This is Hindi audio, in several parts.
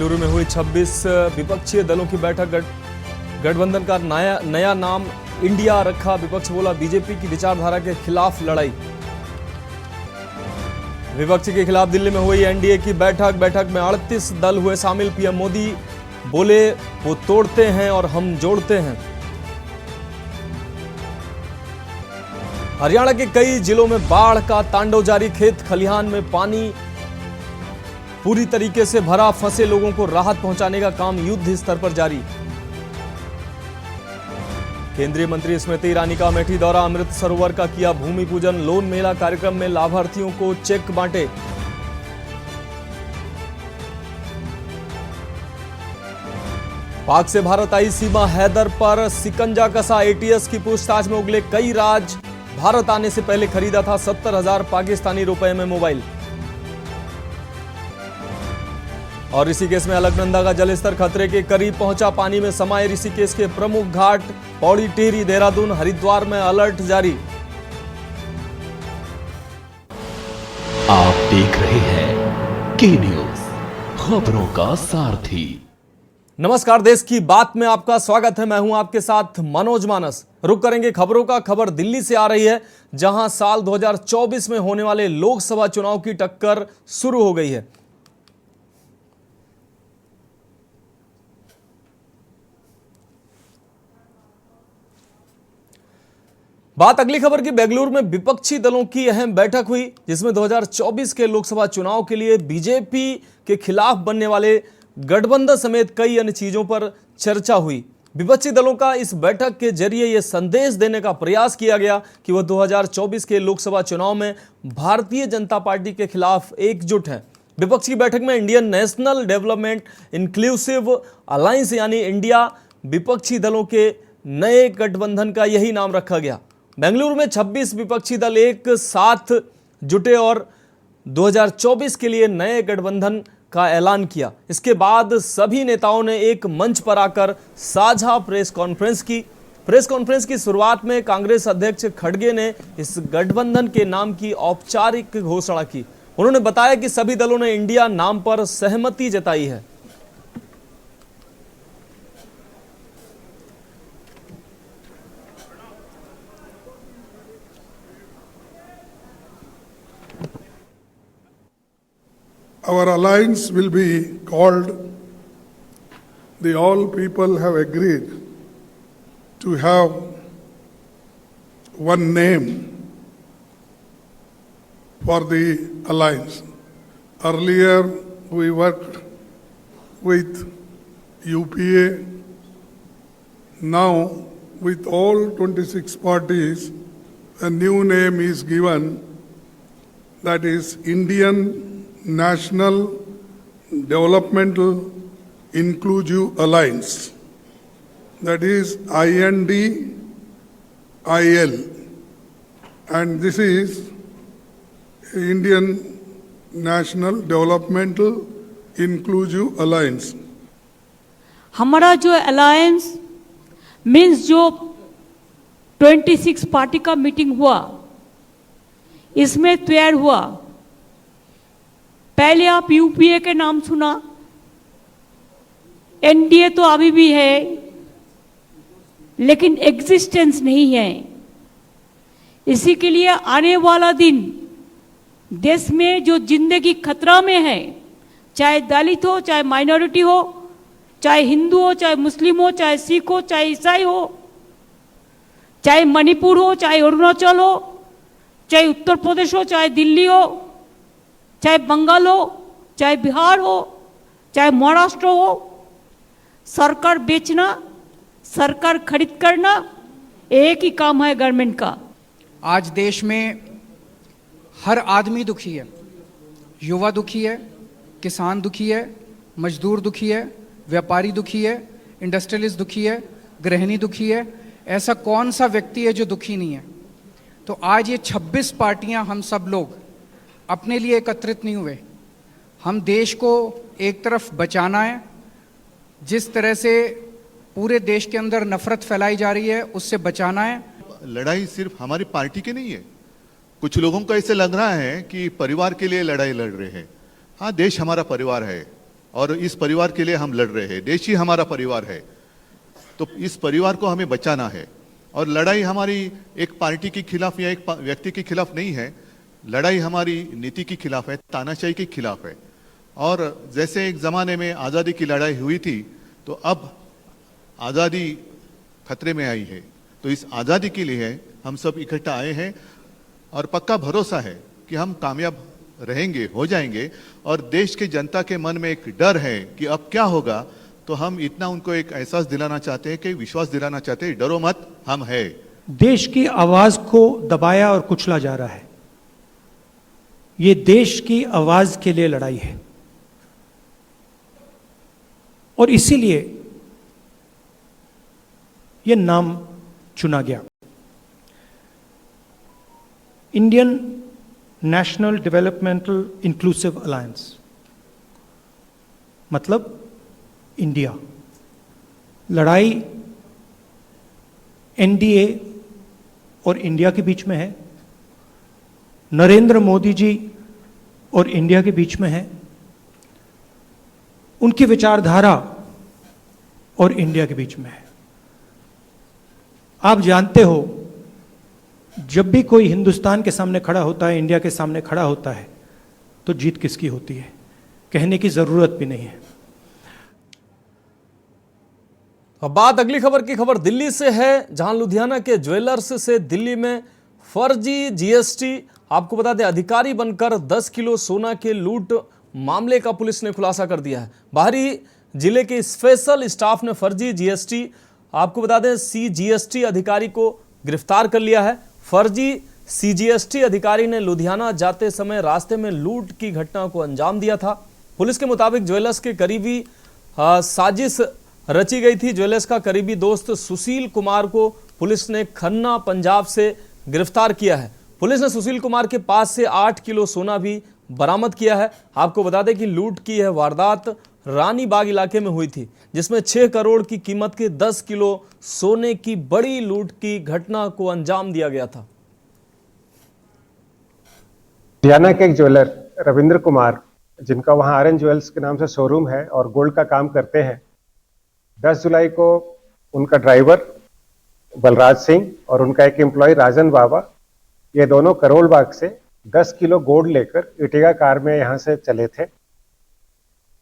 बेंगलुरु में हुई 26 विपक्षी दलों की बैठक। गठबंधन का नया नाम इंडिया रखा। विपक्ष बोला बीजेपी की विचारधारा के खिलाफ लड़ाई। विपक्ष के खिलाफ दिल्ली में हुई एनडीए की बैठक में 38 दल हुए शामिल। पीएम मोदी बोले वो तोड़ते हैं और हम जोड़ते हैं। हरियाणा के कई जिलों में बाढ़ का तांडव जारी। खेत खलिहान में पानी पूरी तरीके से भरा। फंसे लोगों को राहत पहुंचाने का काम युद्ध स्तर पर जारी। केंद्रीय मंत्री स्मृति ईरानी का अमेठी दौरा। अमृत सरोवर का किया भूमि पूजन। लोन मेला कार्यक्रम में लाभार्थियों को चेक बांटे। पाक से भारत आई सीमा हैदर पर सिकंजा कसा। एटीएस की पूछताछ में उगले कई राज। भारत आने से पहले खरीदा था 70,000 पाकिस्तानी रुपए में मोबाइल। और ऋषिकेश में अलकनंदा का जलस्तर खतरे के करीब पहुंचा। पानी में समाये ऋषिकेश के प्रमुख घाट पौड़ी, टिहरी, देहरादून, हरिद्वार में अलर्ट जारी। आप देख रहे हैं के न्यूज, खबरों का सारथी। नमस्कार, देश की बात में आपका स्वागत है। मैं हूं आपके साथ मनोज मानस। रुक करेंगे खबरों का। खबर दिल्ली से आ रही है, जहां साल 2024 में होने वाले लोकसभा चुनाव की टक्कर शुरू हो गई है। बात अगली खबर की। बेंगलुरु में विपक्षी दलों की अहम बैठक हुई, जिसमें 2024 के लोकसभा चुनाव के लिए बीजेपी के खिलाफ बनने वाले गठबंधन समेत कई अन्य चीजों पर चर्चा हुई। विपक्षी दलों का इस बैठक के जरिए यह संदेश देने का प्रयास किया गया कि वह 2024 के लोकसभा चुनाव में भारतीय जनता पार्टी के खिलाफ एकजुट है। विपक्ष की बैठक में Indian national development inclusive alliance यानी इंडिया विपक्षी दलों के नए गठबंधन का यही नाम रखा गया। बेंगलुरु में 26 विपक्षी दल एक साथ जुटे और 2024 के लिए नए गठबंधन का ऐलान किया। इसके बाद सभी नेताओं ने एक मंच पर आकर साझा प्रेस कॉन्फ्रेंस की। प्रेस कॉन्फ्रेंस की शुरुआत में कांग्रेस अध्यक्ष खड़गे ने इस गठबंधन के नाम की औपचारिक घोषणा की। उन्होंने बताया कि सभी दलों ने इंडिया नाम पर सहमति जताई है। Our alliance will be called the All People Have Agreed to have one name for the alliance. Earlier we worked with UPA. Now with all 26 parties, a new name is given, that is Indian National Developmental Inclusive Alliance, that is INDIL, and this is Indian National Developmental Inclusive Alliance. हमारा जो अलायंस मीन्स जो 26 पार्टी का मीटिंग हुआ, इसमें तैयार हुआ। पहले आप यूपीए के नाम सुना, एनडीए तो अभी भी है लेकिन एग्जिस्टेंस नहीं है। इसी के लिए आने वाला दिन देश में जो जिंदगी खतरा में है, चाहे दलित हो, चाहे माइनॉरिटी हो, चाहे हिंदू हो, चाहे मुस्लिम हो, चाहे सिख हो, चाहे ईसाई हो, चाहे मणिपुर हो, चाहे अरुणाचल हो, चाहे उत्तर प्रदेश हो, चाहे दिल्ली हो, चाहे बंगाल हो, चाहे बिहार हो, चाहे महाराष्ट्र हो, सरकार बेचना, सरकार खरीद करना एक ही काम है गवर्नमेंट का। आज देश में हर आदमी दुखी है। युवा दुखी है, किसान दुखी है, मजदूर दुखी है, व्यापारी दुखी है, इंडस्ट्रियलिस्ट दुखी है, गृहिणी दुखी है। ऐसा कौन सा व्यक्ति है जो दुखी नहीं है? तो आज ये 26 पार्टियां, हम सब लोग अपने लिए एकत्रित नहीं हुए। हम देश को एक तरफ बचाना है। जिस तरह से पूरे देश के अंदर नफरत फैलाई जा रही है, उससे बचाना है। लड़ाई सिर्फ हमारी पार्टी की नहीं है। कुछ लोगों को ऐसे लग रहा है कि परिवार के लिए लड़ाई लड़ रहे हैं। हाँ, देश हमारा परिवार है। और इस परिवार के लिए हम लड़ रहे हैं। देश ही हमारा परिवार है, तो इस परिवार को हमें बचाना है। और लड़ाई हमारी एक पार्टी के खिलाफ या एक व्यक्ति के खिलाफ नहीं है, लड़ाई हमारी नीति के खिलाफ है, तानाशाही के खिलाफ है। और जैसे एक ज़माने में आज़ादी की लड़ाई हुई थी, तो अब आज़ादी खतरे में आई है। तो इस आज़ादी के लिए हम सब इकट्ठा आए हैं और पक्का भरोसा है कि हम कामयाब रहेंगे, हो जाएंगे। और देश के जनता के मन में एक डर है कि अब क्या होगा, तो हम इतना उनको एक एहसास दिलाना चाहते हैं, कि विश्वास दिलाना चाहते हैं, डरो मत, हम है। देश की आवाज को दबाया और कुचला जा रहा है। ये देश की आवाज के लिए लड़ाई है और इसीलिए ये नाम चुना गया, Indian national developmental inclusive alliance, मतलब इंडिया। लड़ाई एनडीए और इंडिया के बीच में है, नरेंद्र मोदी जी और इंडिया के बीच में है, उनकी विचारधारा और इंडिया के बीच में है। आप जानते हो, जब भी कोई हिंदुस्तान के सामने खड़ा होता है, इंडिया के सामने खड़ा होता है, तो जीत किसकी होती है, कहने की जरूरत भी नहीं है। अब बात अगली खबर की। खबर दिल्ली से है, जहां लुधियाना के ज्वेलर्स से दिल्ली में फर्जी जीएसटी, आपको बता दें अधिकारी बनकर 10 किलो सोना के लूट मामले का पुलिस ने खुलासा कर दिया है। बाहरी जिले के स्पेशल स्टाफ ने फर्जी जीएसटी, आपको बता दें सीजीएसटी अधिकारी को गिरफ्तार कर लिया है। फर्जी सीजीएसटी अधिकारी ने लुधियाना जाते समय रास्ते में लूट की घटना को अंजाम दिया था। पुलिस के मुताबिक ज्वेलर्स के करीबी साजिश रची गई थी। ज्वेलर्स का करीबी दोस्त सुशील कुमार को पुलिस ने खन्ना पंजाब से गिरफ्तार किया है। पुलिस ने सुशील कुमार के पास से 8 किलो सोना भी बरामद किया है। आपको बता दें कि लूट की यह वारदात रानी बाग इलाके में हुई थी, जिसमें 6 करोड़ की कीमत के 10 किलो सोने की बड़ी लूट की घटना को अंजाम दिया गया था। लुधियाना के एक ज्वेलर रविंद्र कुमार, जिनका वहां आर्यन ज्वेल्स के नाम से शोरूम है और गोल्ड का काम करते हैं, 10 जुलाई को उनका ड्राइवर बलराज सिंह और उनका एक एम्प्लॉय राजन बाबा, ये दोनों करोल बाग से 10 किलो गोल्ड लेकर इटिगा कार में यहाँ से चले थे।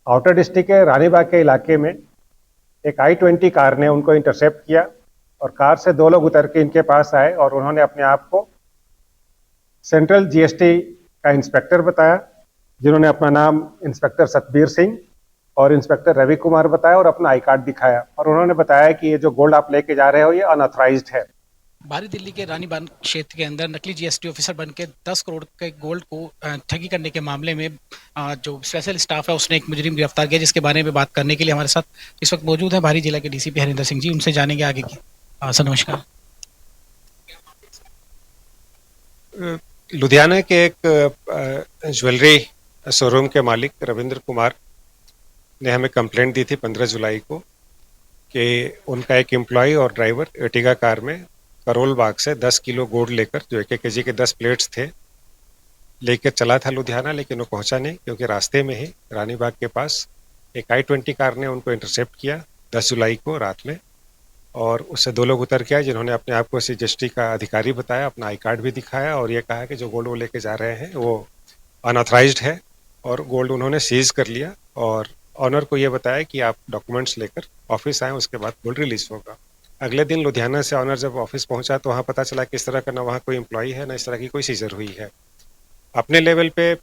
आउटर डिस्ट्रिक्ट के रानीबाग के इलाके में एक I-20 कार ने उनको इंटरसेप्ट किया और कार से 2 लोग उतर के इनके पास आए और उन्होंने अपने आप को सेंट्रल जीएसटी का इंस्पेक्टर बताया, जिन्होंने अपना नाम इंस्पेक्टर सतबीर सिंह और इंस्पेक्टर रवि कुमार बताया और अपना आई कार्ड दिखाया। और उन्होंने बताया कि ये जो गोल्ड आप लेके जा रहे हो ये अनऑथराइज्ड है। बाहरी दिल्ली के रानीबाग क्षेत्र के अंदर नकली जीएसटी ऑफिसर बनकर 10 करोड़ के गोल्ड को ठगी करने के मामले में जो स्पेशल स्टाफ है उसने एक मुजरिम गिरफ्तार किया, जिसके बारे में बात करने के लिए हमारे साथ इस वक्त मौजूद है बाहरी जिला के डीसीपी हरिंदर सिंह जी। उनसे जानेंगे आगे की। सर नमस्कार। लुधियाना के एक ज्वेलरी शोरूम के मालिक रविंद्र कुमार ने हमें कंप्लेंट दी थी 15 जुलाई को कि उनका एक एम्प्लॉय और ड्राइवर एर्टिगा कार में करोल बाग से 10 किलो गोल्ड लेकर, जो 1 केजी के 10 प्लेट्स थे, लेकर चला था लुधियाना, लेकिन वो पहुंचा नहीं, क्योंकि रास्ते में ही रानीबाग के पास एक I-20 कार ने उनको इंटरसेप्ट किया 10 जुलाई को रात में, और उससे 2 लोग उतर के आए, जिन्होंने अपने आप को सीजीएसटी का अधिकारी बताया, अपना आई कार्ड भी दिखाया और ये कहा कि जो गोल्ड वो लेके जा रहे हैं वो अनऑथराइज्ड है, और गोल्ड उन्होंने सीज कर लिया और ऑनर को ये बताया कि आप डॉक्यूमेंट्स लेकर ऑफिस आए, उसके बाद गोल्ड रिलीज होगा। अगले दिन लुधियाना से ऑनर जब ऑफिस पहुंचा तो वहाँ पता चला कि इस तरह का ना वहाँ कोई एम्प्लॉई है, ना इस तरह की कोई सीजर हुई है। अपने लेवल पे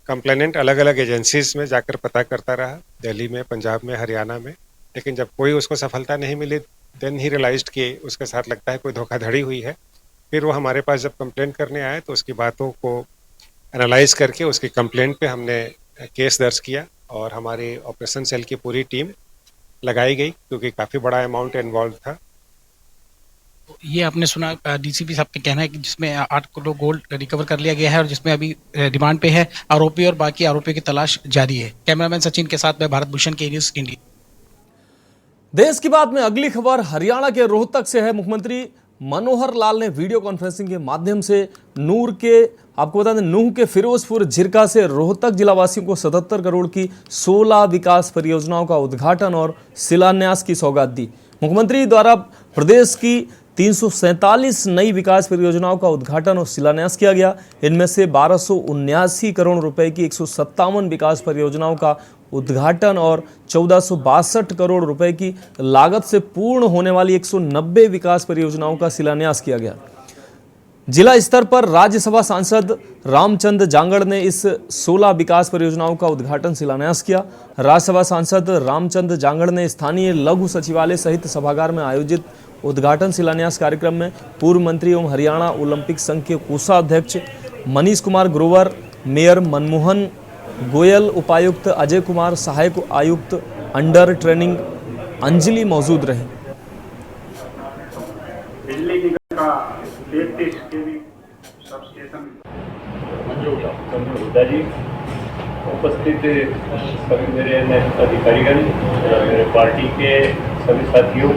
कंप्लेनेंट अलग अलग एजेंसीज में जाकर पता करता रहा, दिल्ली में, पंजाब में, हरियाणा में, लेकिन जब कोई उसको सफलता नहीं मिली, देन ही रियलाइज्ड कि उसके साथ लगता है कोई धोखाधड़ी हुई है। फिर वो हमारे पास जब कंप्लेंट करने आए तो उसकी बातों को एनालाइज करके उसकी कंप्लेंट पे हमने केस दर्ज किया और हमारी ऑपरेशन सेल की पूरी टीम लगाई गई, क्योंकि काफ़ी बड़ा अमाउंट इन्वॉल्व था। ये आपने सुना डीसीपी साहब का कहना है कि जिसमें 8 किलो गोल्ड रिकवर कर लिया गया है और जिसमें अभी रिमांड पे है आरोपी और बाकी आरोपियों की तलाश जारी है। कैमरामैन सचिन के साथ मैं भारत भूषण के न्यूज़ इंडिया। देश की बात में अगली खबर हरियाणा के रोहतक से है। मुख्यमंत्री मनोहर लाल ने वीडियो कॉन्फ्रेंसिंग के माध्यम से आपको बता दें नूह के फिरोजपुर झिरका से रोहतक जिलावासियों को 77 करोड़ की 16 विकास परियोजनाओं का उद्घाटन और शिलान्यास की सौगात दी। मुख्यमंत्री द्वारा प्रदेश की 347 नई विकास परियोजनाओं का उद्घाटन और शिलान्यास किया गया। इनमें से 1279 करोड़ रुपए की 157 विकास परियोजनाओं का उद्घाटन और 1462 करोड़ रुपए की लागत से पूर्ण होने वाली 190 विकास परियोजनाओं का शिलान्यास किया गया। जिला स्तर पर राज्यसभा सांसद रामचंद्र जांगड़ ने इस 16 विकास परियोजनाओं का उद्घाटन शिलान्यास किया। राज्यसभा सांसद रामचंद्र जांगड़ ने स्थानीय लघु सचिवालय सहित सभागार में आयोजित उद्घाटन शिलान्यास कार्यक्रम में पूर्व मंत्री एवं हरियाणा ओलंपिक संघ के कोषाध्यक्ष मनीष कुमार ग्रोवर, मेयर मनमोहन गोयल, उपायुक्त अजय कुमार, सहायक आयुक्त अंडर ट्रेनिंग अंजलि मौजूद रहे। उपस्थित सभी मेरे अधिकारीगण, मेरे पार्टी के सभी साथियों,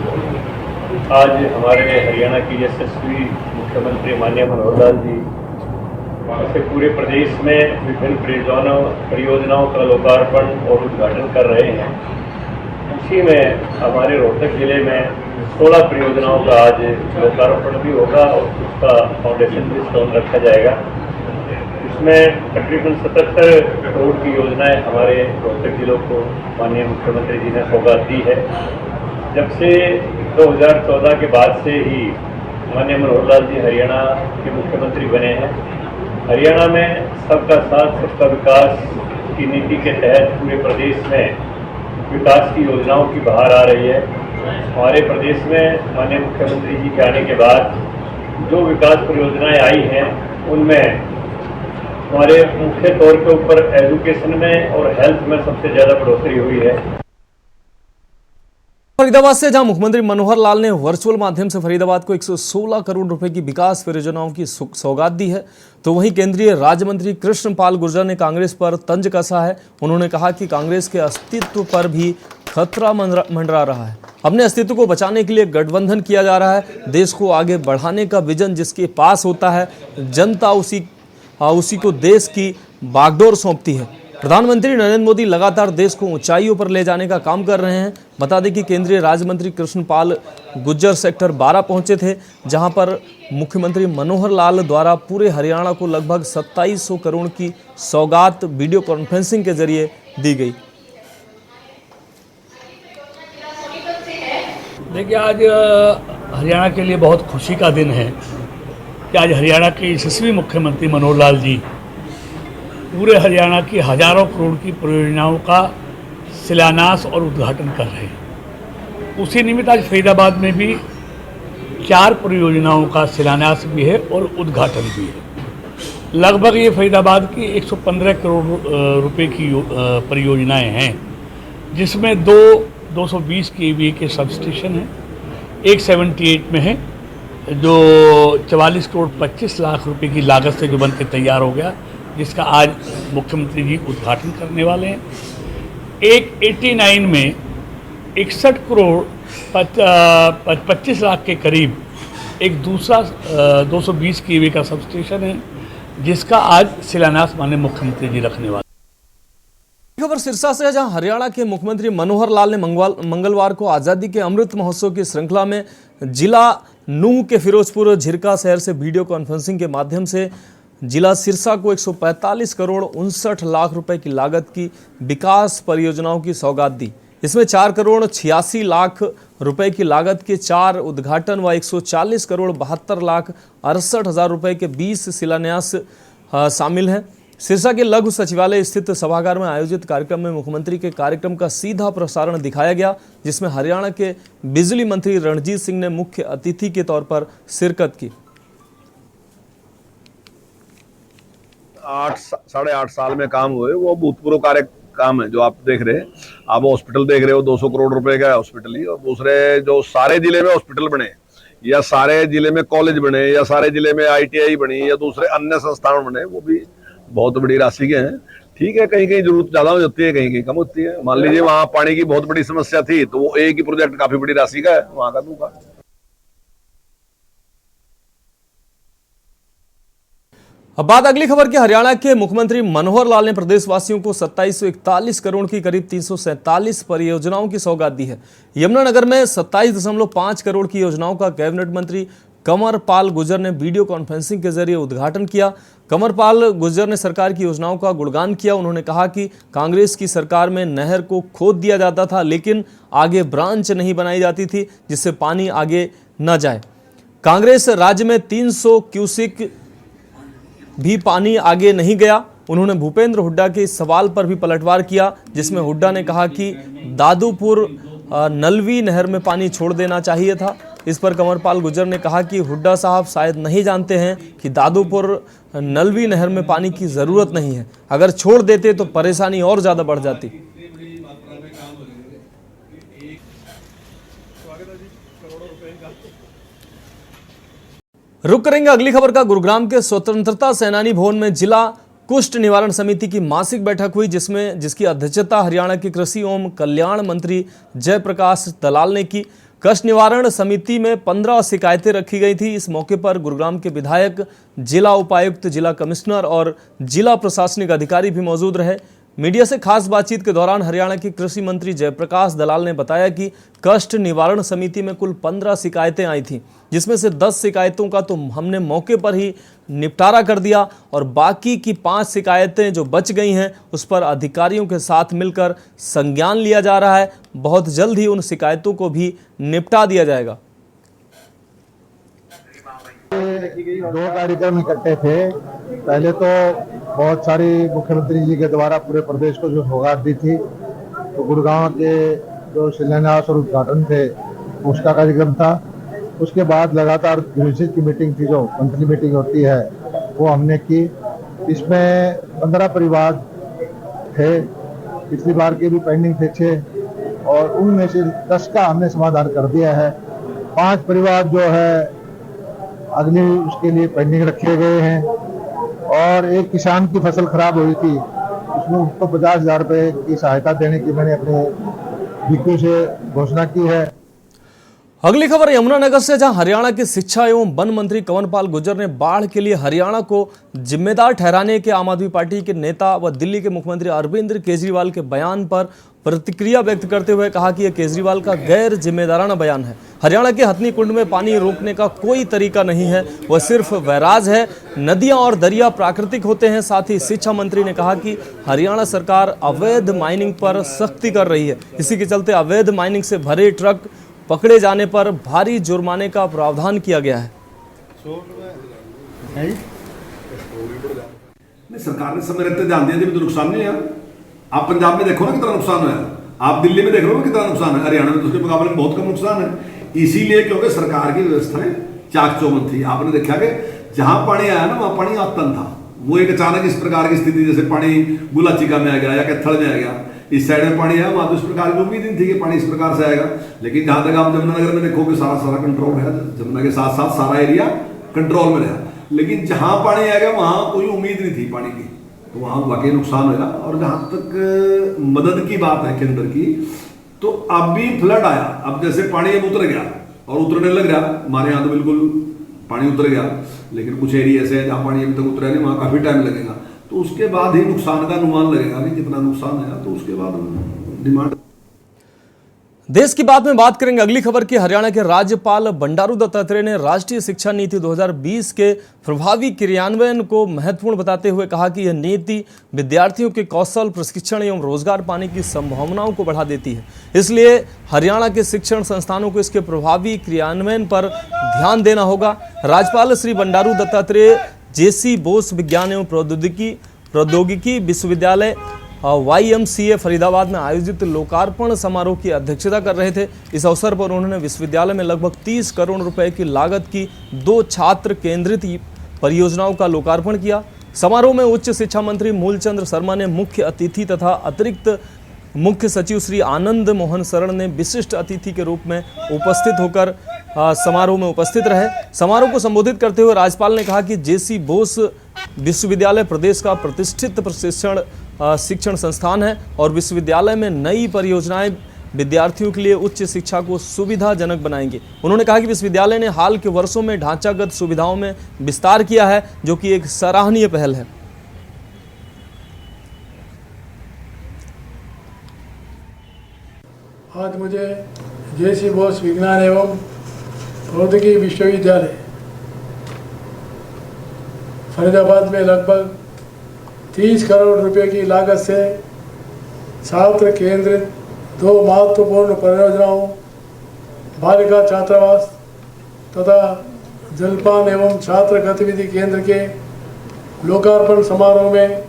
आज हमारे हरियाणा के यशस्वी मुख्यमंत्री माननीय मनोहर लाल जी से पूरे प्रदेश में विभिन्न परियोजनाओं का लोकार्पण और उद्घाटन कर रहे हैं। उसी में हमारे रोहतक जिले में 16 परियोजनाओं का आज लोकार्पण भी होगा और उसका फाउंडेशन भी स्टोन रखा जाएगा। इसमें तकरीबन 77 करोड़ की योजनाएं हमारे रोहतक जिलों को माननीय मुख्यमंत्री जी ने सौगात दी है। जब से 2014 के बाद से ही माननीय मनोहर लाल जी हरियाणा के मुख्यमंत्री बने हैं। हरियाणा में सबका साथ सबका विकास की नीति के तहत पूरे प्रदेश में विकास की योजनाओं की बहार आ रही है। हमारे प्रदेश में माननीय मुख्यमंत्री जी के आने के बाद जो विकास परियोजनाएं आई हैं उनमें हमारे मुख्य तौर के ऊपर एजुकेशन में और हेल्थ में सबसे ज़्यादा बढ़ोतरी हुई है। फरीदाबाद से जहां मुख्यमंत्री मनोहर लाल ने वर्चुअल माध्यम से फरीदाबाद को 116 करोड़ रुपए की विकास परियोजनाओं की सौगात दी है, तो वहीं केंद्रीय राज्य मंत्री कृष्णपाल गुर्जर ने कांग्रेस पर तंज कसा है। उन्होंने कहा कि कांग्रेस के अस्तित्व पर भी खतरा मंडरा रहा है। अपने अस्तित्व को बचाने के लिए गठबंधन किया जा रहा है। देश को आगे बढ़ाने का विजन जिसके पास होता है, जनता उसी को देश की बागडोर सौंपती है। प्रधानमंत्री नरेंद्र मोदी लगातार देश को ऊंचाइयों पर ले जाने का काम कर रहे हैं। बता दें कि केंद्रीय राज्य मंत्री कृष्णपाल गुर्जर सेक्टर 12 पहुंचे थे, जहां पर मुख्यमंत्री मनोहर लाल द्वारा पूरे हरियाणा को लगभग 2700 करोड़ की सौगात वीडियो कॉन्फ्रेंसिंग के जरिए दी गई। देखिए, आज हरियाणा के लिए बहुत खुशी का दिन है कि आज हरियाणा के यशस्वी मुख्यमंत्री मनोहर लाल जी पूरे हरियाणा की हजारों करोड़ की परियोजनाओं का शिलान्यास और उद्घाटन कर रहे हैं। उसी निमित्त आज फरीदाबाद में भी 4 परियोजनाओं का शिलान्यास भी है और उद्घाटन भी है। लगभग ये फरीदाबाद की 115 करोड़ रुपए की परियोजनाएं हैं, जिसमें 220 kVA के सब स्टेशन हैं, एक 78 में है जो 44 करोड़ 25 लाख रुपए की लागत से जो बन के तैयार हो गया, जिसका आज मुख्यमंत्री जी उद्घाटन करने वाले हैं। एक 89 में 61 करोड़ 25 लाख के करीब एक दूसरा 220 kVA का सब स्टेशन है, जिसका आज शिलान्यास माननीय मुख्यमंत्री जी रखने वाले। खबर सिरसा से है, जहां हरियाणा के मुख्यमंत्री मनोहर लाल ने मंगलवार को आज़ादी के अमृत महोत्सव की श्रृंखला में जिला नूह के फिरोजपुर झिरका शहर से वीडियो कॉन्फ्रेंसिंग के माध्यम से जिला सिरसा को 145 करोड़ 59 लाख रुपए की लागत की विकास परियोजनाओं की सौगात दी। इसमें 4 करोड़ 86 लाख रुपए की लागत के 4 उद्घाटन व 140 करोड़ 72 लाख 68 हजार रुपए के 20 शिलान्यास शामिल हैं। सिरसा के लघु सचिवालय स्थित सभागार में आयोजित कार्यक्रम में मुख्यमंत्री के कार्यक्रम का सीधा प्रसारण दिखाया गया, जिसमें हरियाणा के बिजली मंत्री रणजीत सिंह ने मुख्य अतिथि के तौर पर शिरकत की। 8 साढ़े 8 साल में काम हुए वो भूतपूर्व कार्य काम है जो आप देख रहे हैं। आप हॉस्पिटल देख रहे हो, 200 करोड़ रुपए का हॉस्पिटल ही, और दूसरे जो सारे जिले में हॉस्पिटल बने या सारे जिले में कॉलेज बने या सारे जिले में ITI बनी या दूसरे अन्य संस्थान बने, वो भी बहुत बड़ी राशि के हैं। ठीक है, कहीं कहीं जरूरत ज्यादा हो जाती है, कहीं कहीं कम होती है। मान लीजिए वहाँ पानी की बहुत बड़ी समस्या थी, तो वो एक ही प्रोजेक्ट काफी बड़ी राशि का है, वहाँ का दूंगा। अब बात अगली खबर की। हरियाणा के मुख्यमंत्री मनोहर लाल ने प्रदेशवासियों को 2741 करोड़ की करीब 347 परियोजनाओं की सौगात दी है। यमुनानगर में 27.5 करोड़ की योजनाओं का कैबिनेट मंत्री कंवर पाल गुर्जर ने वीडियो कॉन्फ्रेंसिंग के जरिए उद्घाटन किया। कंवर पाल गुर्जर ने सरकार की योजनाओं का गुणगान किया। उन्होंने कहा कि कांग्रेस की सरकार में नहर को खोद दिया जाता था, लेकिन आगे ब्रांच नहीं बनाई जाती थी जिससे पानी आगे न जाए। कांग्रेस राज्य में 300 क्यूसिक भी पानी आगे नहीं गया। उन्होंने भूपेंद्र हुड्डा के इस सवाल पर भी पलटवार किया, जिसमें हुड्डा ने कहा कि दादूपुर नलवी नहर में पानी छोड़ देना चाहिए था। इस पर कंवरपाल गुर्जर ने कहा कि हुड्डा साहब शायद नहीं जानते हैं कि दादूपुर नलवी नहर में पानी की ज़रूरत नहीं है, अगर छोड़ देते तो परेशानी और ज़्यादा बढ़ जाती। रुक करेंगे अगली खबर का। गुरुग्राम के स्वतंत्रता सेनानी भवन में जिला कुष्ठ निवारण समिति की मासिक बैठक हुई, जिसकी अध्यक्षता हरियाणा के कृषि एवं कल्याण मंत्री जयप्रकाश दलाल ने की। कष्ट निवारण समिति में 15 शिकायतें रखी गई थी। इस मौके पर गुरुग्राम के विधायक, जिला उपायुक्त, जिला कमिश्नर और जिला प्रशासनिक अधिकारी भी मौजूद रहे। मीडिया से खास बातचीत के दौरान हरियाणा के कृषि मंत्री जयप्रकाश दलाल ने बताया कि कष्ट निवारण समिति में कुल 15 शिकायतें आई थी, जिसमें से 10 शिकायतों का तो हमने मौके पर ही निपटारा कर दिया और बाकी की 5 शिकायतें जो बच गई हैं उस पर अधिकारियों के साथ मिलकर संज्ञान लिया जा रहा है। बहुत जल्द ही उन शिकायतों को भी निपटा दिया जाएगा। 2 कार्यक्रम इकट्ठे थे। पहले तो बहुत सारी मुख्यमंत्री जी के द्वारा पूरे प्रदेश को जो सौगात दी थी, तो गुड़गांव के जो शिलान्यास और उद्घाटन थे उसका कार्यक्रम था। उसके बाद लगातार यूनिवर्सिटी की मीटिंग थी, जो मंथली मीटिंग होती है, वो हमने की। इसमें 15 परिवार थे, पिछली बार के भी पेंडिंग थे 6, और उनमें से 10 का हमने समाधान कर दिया है। 5 परिवार जो है अगली उसके लिए पेंडिंग रखे गए हैं, और एक किसान की फसल खराब हुई थी, उसमें उसको 50,000 रुपये की सहायता देने की मैंने अपने बीकू से घोषणा की है। अगली खबर यमुनानगर से, जहां हरियाणा के शिक्षा एवं वन मंत्री कंवरपाल गुर्जर ने बाढ़ के लिए हरियाणा को जिम्मेदार ठहराने के आम आदमी पार्टी के नेता व दिल्ली के मुख्यमंत्री अरविंद केजरीवाल के बयान पर प्रतिक्रिया व्यक्त करते हुए कहा कि यह केजरीवाल का गैर जिम्मेदाराना बयान है। हरियाणा के हथनी कुंड में पानी रोकने का कोई तरीका नहीं है, वह सिर्फ वैराज है। नदियां और दरिया प्राकृतिक होते हैं। साथ ही शिक्षा मंत्री ने कहा कि हरियाणा सरकार अवैध माइनिंग पर सख्ती कर रही है। इसी के चलते अवैध माइनिंग से भरे ट्रक पकड़े जाने पर भारी जुर्माने का प्रावधान किया गया है। सरकार ने समय रहते ध्यान दिया, तो नुकसान नहीं है। आप पंजाब में देखो ना कितना नुकसान है, आप दिल्ली में देख रहे हो कितना नुकसान है, हरियाणा में तो उसके मुकाबले में बहुत कम नुकसान है। इसीलिए क्योंकि सरकार की व्यवस्थाएं चाक चौबंद थी। आपने देखा कि जहां पानी आया ना वहां पानी आतन था। वो एक अचानक इस प्रकार की स्थिति, जैसे पानी गुलाचिका में आ गया या कैथल में आ गया, इस साइड में पानी आया, वहां तो इस प्रकार की उम्मीद नहीं थी कि पानी इस प्रकार से आएगा। लेकिन जहां तक आप जमुनानगर में देखो कि सारा कंट्रोल है, जमुना के साथ साथ सारा एरिया कंट्रोल में रहा। लेकिन जहां पानी आएगा वहां कोई उम्मीद नहीं थी पानी की, तो वहां वाकई नुकसान होगा। और जहां तक मदद की बात है केंद्र की, तो अब भी फ्लड आया। अब जैसे पानी अब उतर गया और उतरने लग गया, हमारे यहाँ तो बिल्कुल पानी उतर गया, लेकिन कुछ एरिया ऐसे है जहाँ पानी अभी तक उतरा नहीं, वहाँ काफी टाइम लगेगा। तो उसके बाद ही नुकसान का अनुमान लगेगा कि कितना नुकसान है, तो उसके बाद डिमांड। देश की बात में बात करेंगे अगली खबर की। हरियाणा के राज्यपाल बंडारू दत्तात्रेय ने राष्ट्रीय शिक्षा नीति 2020 के प्रभावी क्रियान्वयन को महत्वपूर्ण बताते हुए कहा कि यह नीति विद्यार्थियों के कौशल, प्रशिक्षण एवं रोजगार पाने की संभावनाओं को बढ़ा देती है। इसलिए हरियाणा के शिक्षण संस्थानों को इसके प्रभावी क्रियान्वयन पर ध्यान देना होगा। राज्यपाल श्री बंडारू दत्तात्रेय जेसी बोस विज्ञान एवं प्रौद्योगिकी विश्वविद्यालय YMCA फरीदाबाद में आयोजित लोकार्पण समारोह की अध्यक्षता कर रहे थे। इस अवसर पर उन्होंने विश्वविद्यालय में लगभग 30 करोड़ रुपए की लागत की 2 छात्र केंद्रित परियोजनाओं का लोकार्पण किया। समारोह में उच्च शिक्षा मंत्री मूलचंद शर्मा ने मुख्य अतिथि तथा अतिरिक्त मुख्य सचिव श्री आनंद मोहन शरण ने विशिष्ट अतिथि के रूप में उपस्थित होकर समारोह में उपस्थित रहे। समारोह को संबोधित करते हुए राज्यपाल ने कहा कि जेसी बोस विश्वविद्यालय प्रदेश का प्रतिष्ठित शिक्षण संस्थान है और विश्वविद्यालय में नई परियोजनाएं विद्यार्थियों के लिए उच्च शिक्षा को सुविधाजनक बनाएंगे। उन्होंने कहा कि विश्वविद्यालय ने हाल के वर्षों में ढांचागत सुविधाओं में विस्तार किया है, जो कि एक सराहनीय पहल है। आज मुझे जे.सी. बोस विज्ञान एवं प्रौद्योगिकी विश्वविद्यालय फरीदाबाद में लगभग 30 करोड़ रुपए की लागत से छात्र केंद्रित 2 महत्वपूर्ण परियोजनाओं बालिका छात्रावास तथा जलपान एवं छात्र गतिविधि केंद्र के लोकार्पण समारोह में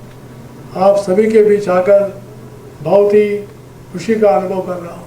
आप सभी के बीच आकर बहुत ही खुशी का अनुभव कर रहा हूँ।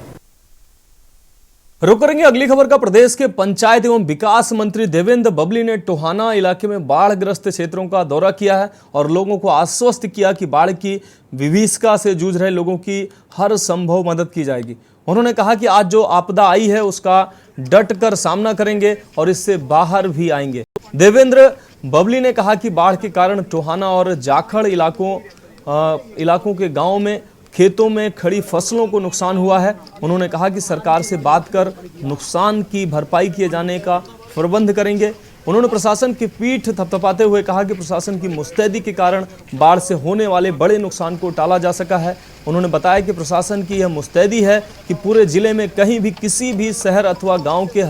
रुक करेंगे अगली खबर का। प्रदेश के पंचायत एवं विकास मंत्री देवेंद्र बबली ने टोहाना इलाके में बाढ़ग्रस्त क्षेत्रों का दौरा किया है और लोगों को आश्वस्त किया कि बाढ़ की विभीषिका से जूझ रहे लोगों की हर संभव मदद की जाएगी। उन्होंने कहा कि आज जो आपदा आई है उसका डट कर सामना करेंगे और इससे बाहर भी आएंगे। देवेंद्र बबली ने कहा कि बाढ़ के कारण टोहाना और जाखड़ इलाकों के गाँव में खेतों में खड़ी फसलों को नुकसान हुआ है। उन्होंने कहा कि सरकार से बात कर नुकसान की भरपाई किए जाने का प्रबंध करेंगे। उन्होंने प्रशासन की पीठ थपथपाते हुए कहा कि प्रशासन की मुस्तैदी के कारण बाढ़ से होने वाले बड़े नुकसान को टाला जा सका है। उन्होंने बताया कि प्रशासन की यह मुस्तैदी है कि पूरे जिले में कहीं भी किसी भी शहर अथवा गाँव के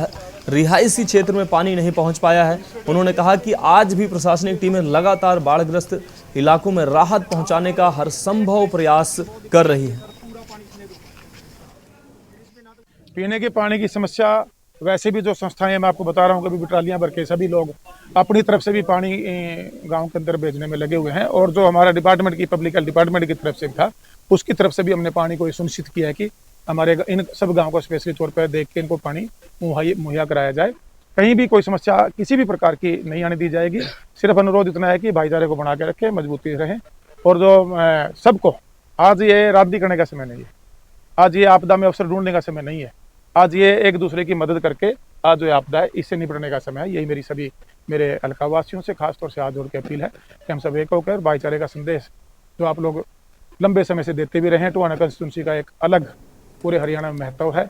रिहायशी क्षेत्र में पानी नहीं पहुंच पाया है। उन्होंने कहा कि आज भी प्रशासनिक टीमें लगातार बाढ़ग्रस्त इलाकों में राहत पहुंचाने का हर संभव प्रयास कर रही है। पीने के पानी की समस्या वैसे भी जो संस्थाएं मैं आपको बता रहा हूँ, कभी ट्रालियां भर के सभी लोग अपनी तरफ से भी पानी गांव के अंदर भेजने में लगे हुए हैं और जो हमारा डिपार्टमेंट की पब्लिक हेल्थ डिपार्टमेंट की तरफ से था उसकी तरफ से भी हमने पानी को सुनिश्चित किया है कि हमारे इन सब गाँव को स्पेशली तौर पर देख के इनको पानी मुहैया कराया जाए। कहीं भी कोई समस्या किसी भी प्रकार की नहीं आने दी जाएगी। सिर्फ अनुरोध इतना है कि भाईचारे को बना के रखें, मजबूती रहें और जो सबको आज ये राजनीति करने का समय नहीं है, आज ये आपदा में अवसर ढूंढने का समय नहीं है, आज ये एक दूसरे की मदद करके आज जो आपदा है इससे निपटने का समय है। यही मेरी सभी मेरे इलाकावासियों से खासतौर से हाथ जोड़ के अपील है कि हम सब एक होकर भाईचारे का संदेश जो आप लोग लंबे समय से देते भी रहे। टोहाना कंस्टिट्यूंसी का एक अलग पूरे हरियाणा में महत्व है।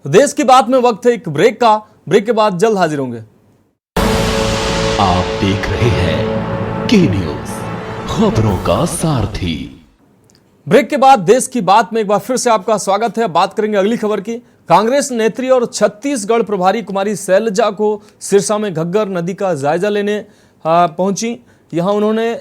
देश की बात में वक्त है एक ब्रेक का। ब्रेक के बाद जल्द हाजिर होंगे। आप देख रहे हैं के न्यूज, खबरों का सारथी। ब्रेक के बाद देश की बात में एक बार फिर से आपका स्वागत है। बात करेंगे अगली खबर की। कांग्रेस नेत्री और छत्तीसगढ़ प्रभारी कुमारी शैलजा को सिरसा में घग्गर नदी का जायजा लेने पहुंची। यहां उन्होंने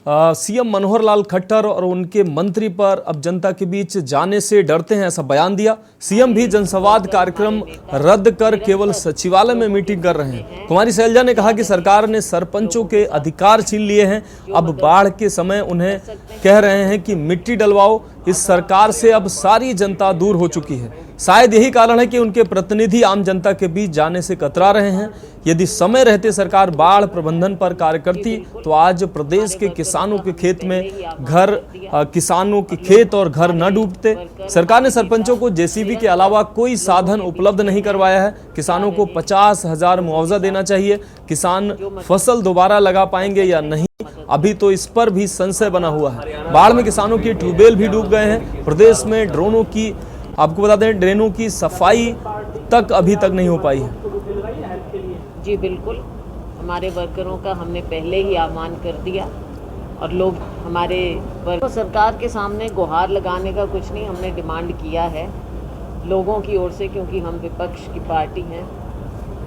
सीएम मनोहर लाल खट्टर और उनके मंत्री पर अब जनता के बीच जाने से डरते हैं, ऐसा बयान दिया। सीएम भी जनसंवाद कार्यक्रम रद्द कर केवल सचिवालय में मीटिंग कर रहे हैं। कुमारी शैलजा ने कहा कि सरकार ने सरपंचों के अधिकार छीन लिए हैं। अब बाढ़ के समय उन्हें कह रहे हैं कि मिट्टी डलवाओ। इस सरकार से अब सारी जनता दूर हो चुकी है। शायद यही कारण है कि उनके प्रतिनिधि आम जनता के बीच जाने से कतरा रहे हैं। यदि समय रहते सरकार बाढ़ प्रबंधन पर कार्य करती तो आज प्रदेश के किसानों के खेत में किसानों के खेत और घर न डूबते। सरकार ने सरपंचों को जेसीबी के अलावा कोई साधन उपलब्ध नहीं करवाया है। किसानों को 50,000 मुआवजा देना चाहिए। किसान फसल दोबारा लगा पाएंगे या नहीं, अभी तो इस पर भी संशय बना हुआ है। बाढ़ में किसानों के ट्यूबवेल भी डूब गए हैं। प्रदेश में ड्रोनों की आपको बता दें ड्रेनों की सफाई तक अभी तक नहीं हो पाई है। जी बिल्कुल, हमारे वर्करों का हमने पहले ही आह्वान कर दिया और लोग हमारे सरकार के सामने गुहार लगाने का कुछ नहीं, हमने डिमांड किया है लोगों की ओर से, क्योंकि हम विपक्ष की पार्टी हैं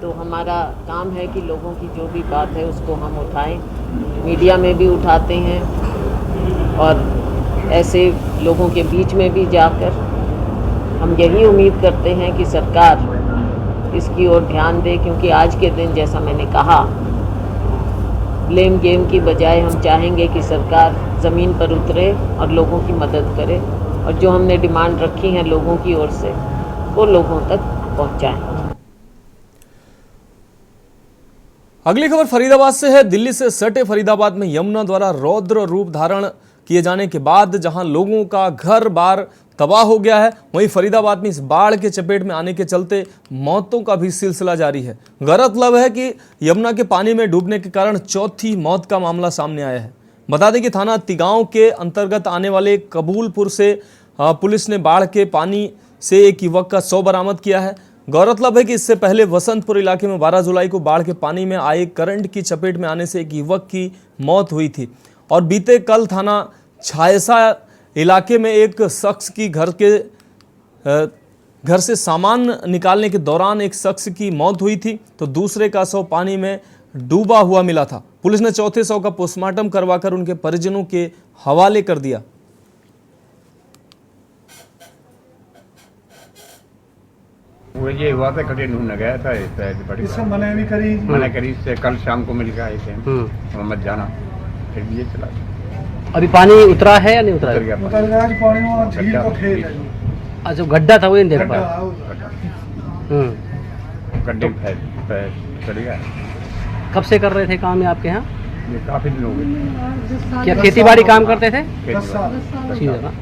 तो हमारा काम है कि लोगों की जो भी बात है उसको हम उठाएं, मीडिया में भी उठाते हैं और ऐसे लोगों के बीच में भी जाकर हम यही उम्मीद करते हैं कि सरकार इसकी ओर ध्यान दे, क्योंकि आज के दिन जैसा मैंने कहा ब्लेम गेम की बजाय हम चाहेंगे कि सरकार ज़मीन पर उतरे और लोगों की मदद करे और जो हमने डिमांड रखी है लोगों की ओर से वो लोगों तक पहुंचाएं। अगली खबर फरीदाबाद से है। दिल्ली से सटे फरीदाबाद में यमुना द्वारा रौद्र रूप धारण किए जाने के बाद जहां लोगों का घर बार तबाह हो गया है, वहीं फरीदाबाद में इस बाढ़ के चपेट में आने के चलते मौतों का भी सिलसिला जारी है। गौरतलब है कि यमुना के पानी में डूबने के कारण चौथी मौत का मामला सामने आया है। बता दें कि थाना तिगांव के अंतर्गत आने वाले कबूलपुर से पुलिस ने बाढ़ के पानी से एक युवक का शव बरामद किया है। गौरतलब है कि इससे पहले वसंतपुर इलाके में 12 जुलाई को बाढ़ के पानी में आए करंट की चपेट में आने से एक युवक की मौत हुई थी और बीते कल थाना छायसा इलाके में एक शख्स की घर से सामान निकालने के दौरान एक शख्स की मौत हुई थी तो दूसरे का शव पानी में डूबा हुआ मिला था। पुलिस ने चौथे शव का पोस्टमार्टम करवाकर उनके परिजनों के हवाले कर दिया। वो ये हुआ था, कटिया ढूंढने गया था, इससे मना करी इससे कल शाम को मिल गया ऐसे मत जाना, फिर ये चला। अभी पानी उतरा है या नहीं उतरा? अच्छा, गड्ढा था वो नहीं देख पाया। गड्ढे चल गया। कब से कर रहे थे काम ये आपके यहाँ? ये काफी दिन हो गए। क्या खेती बाड़ी काम करते थे? 10 साल। ठीक है ना।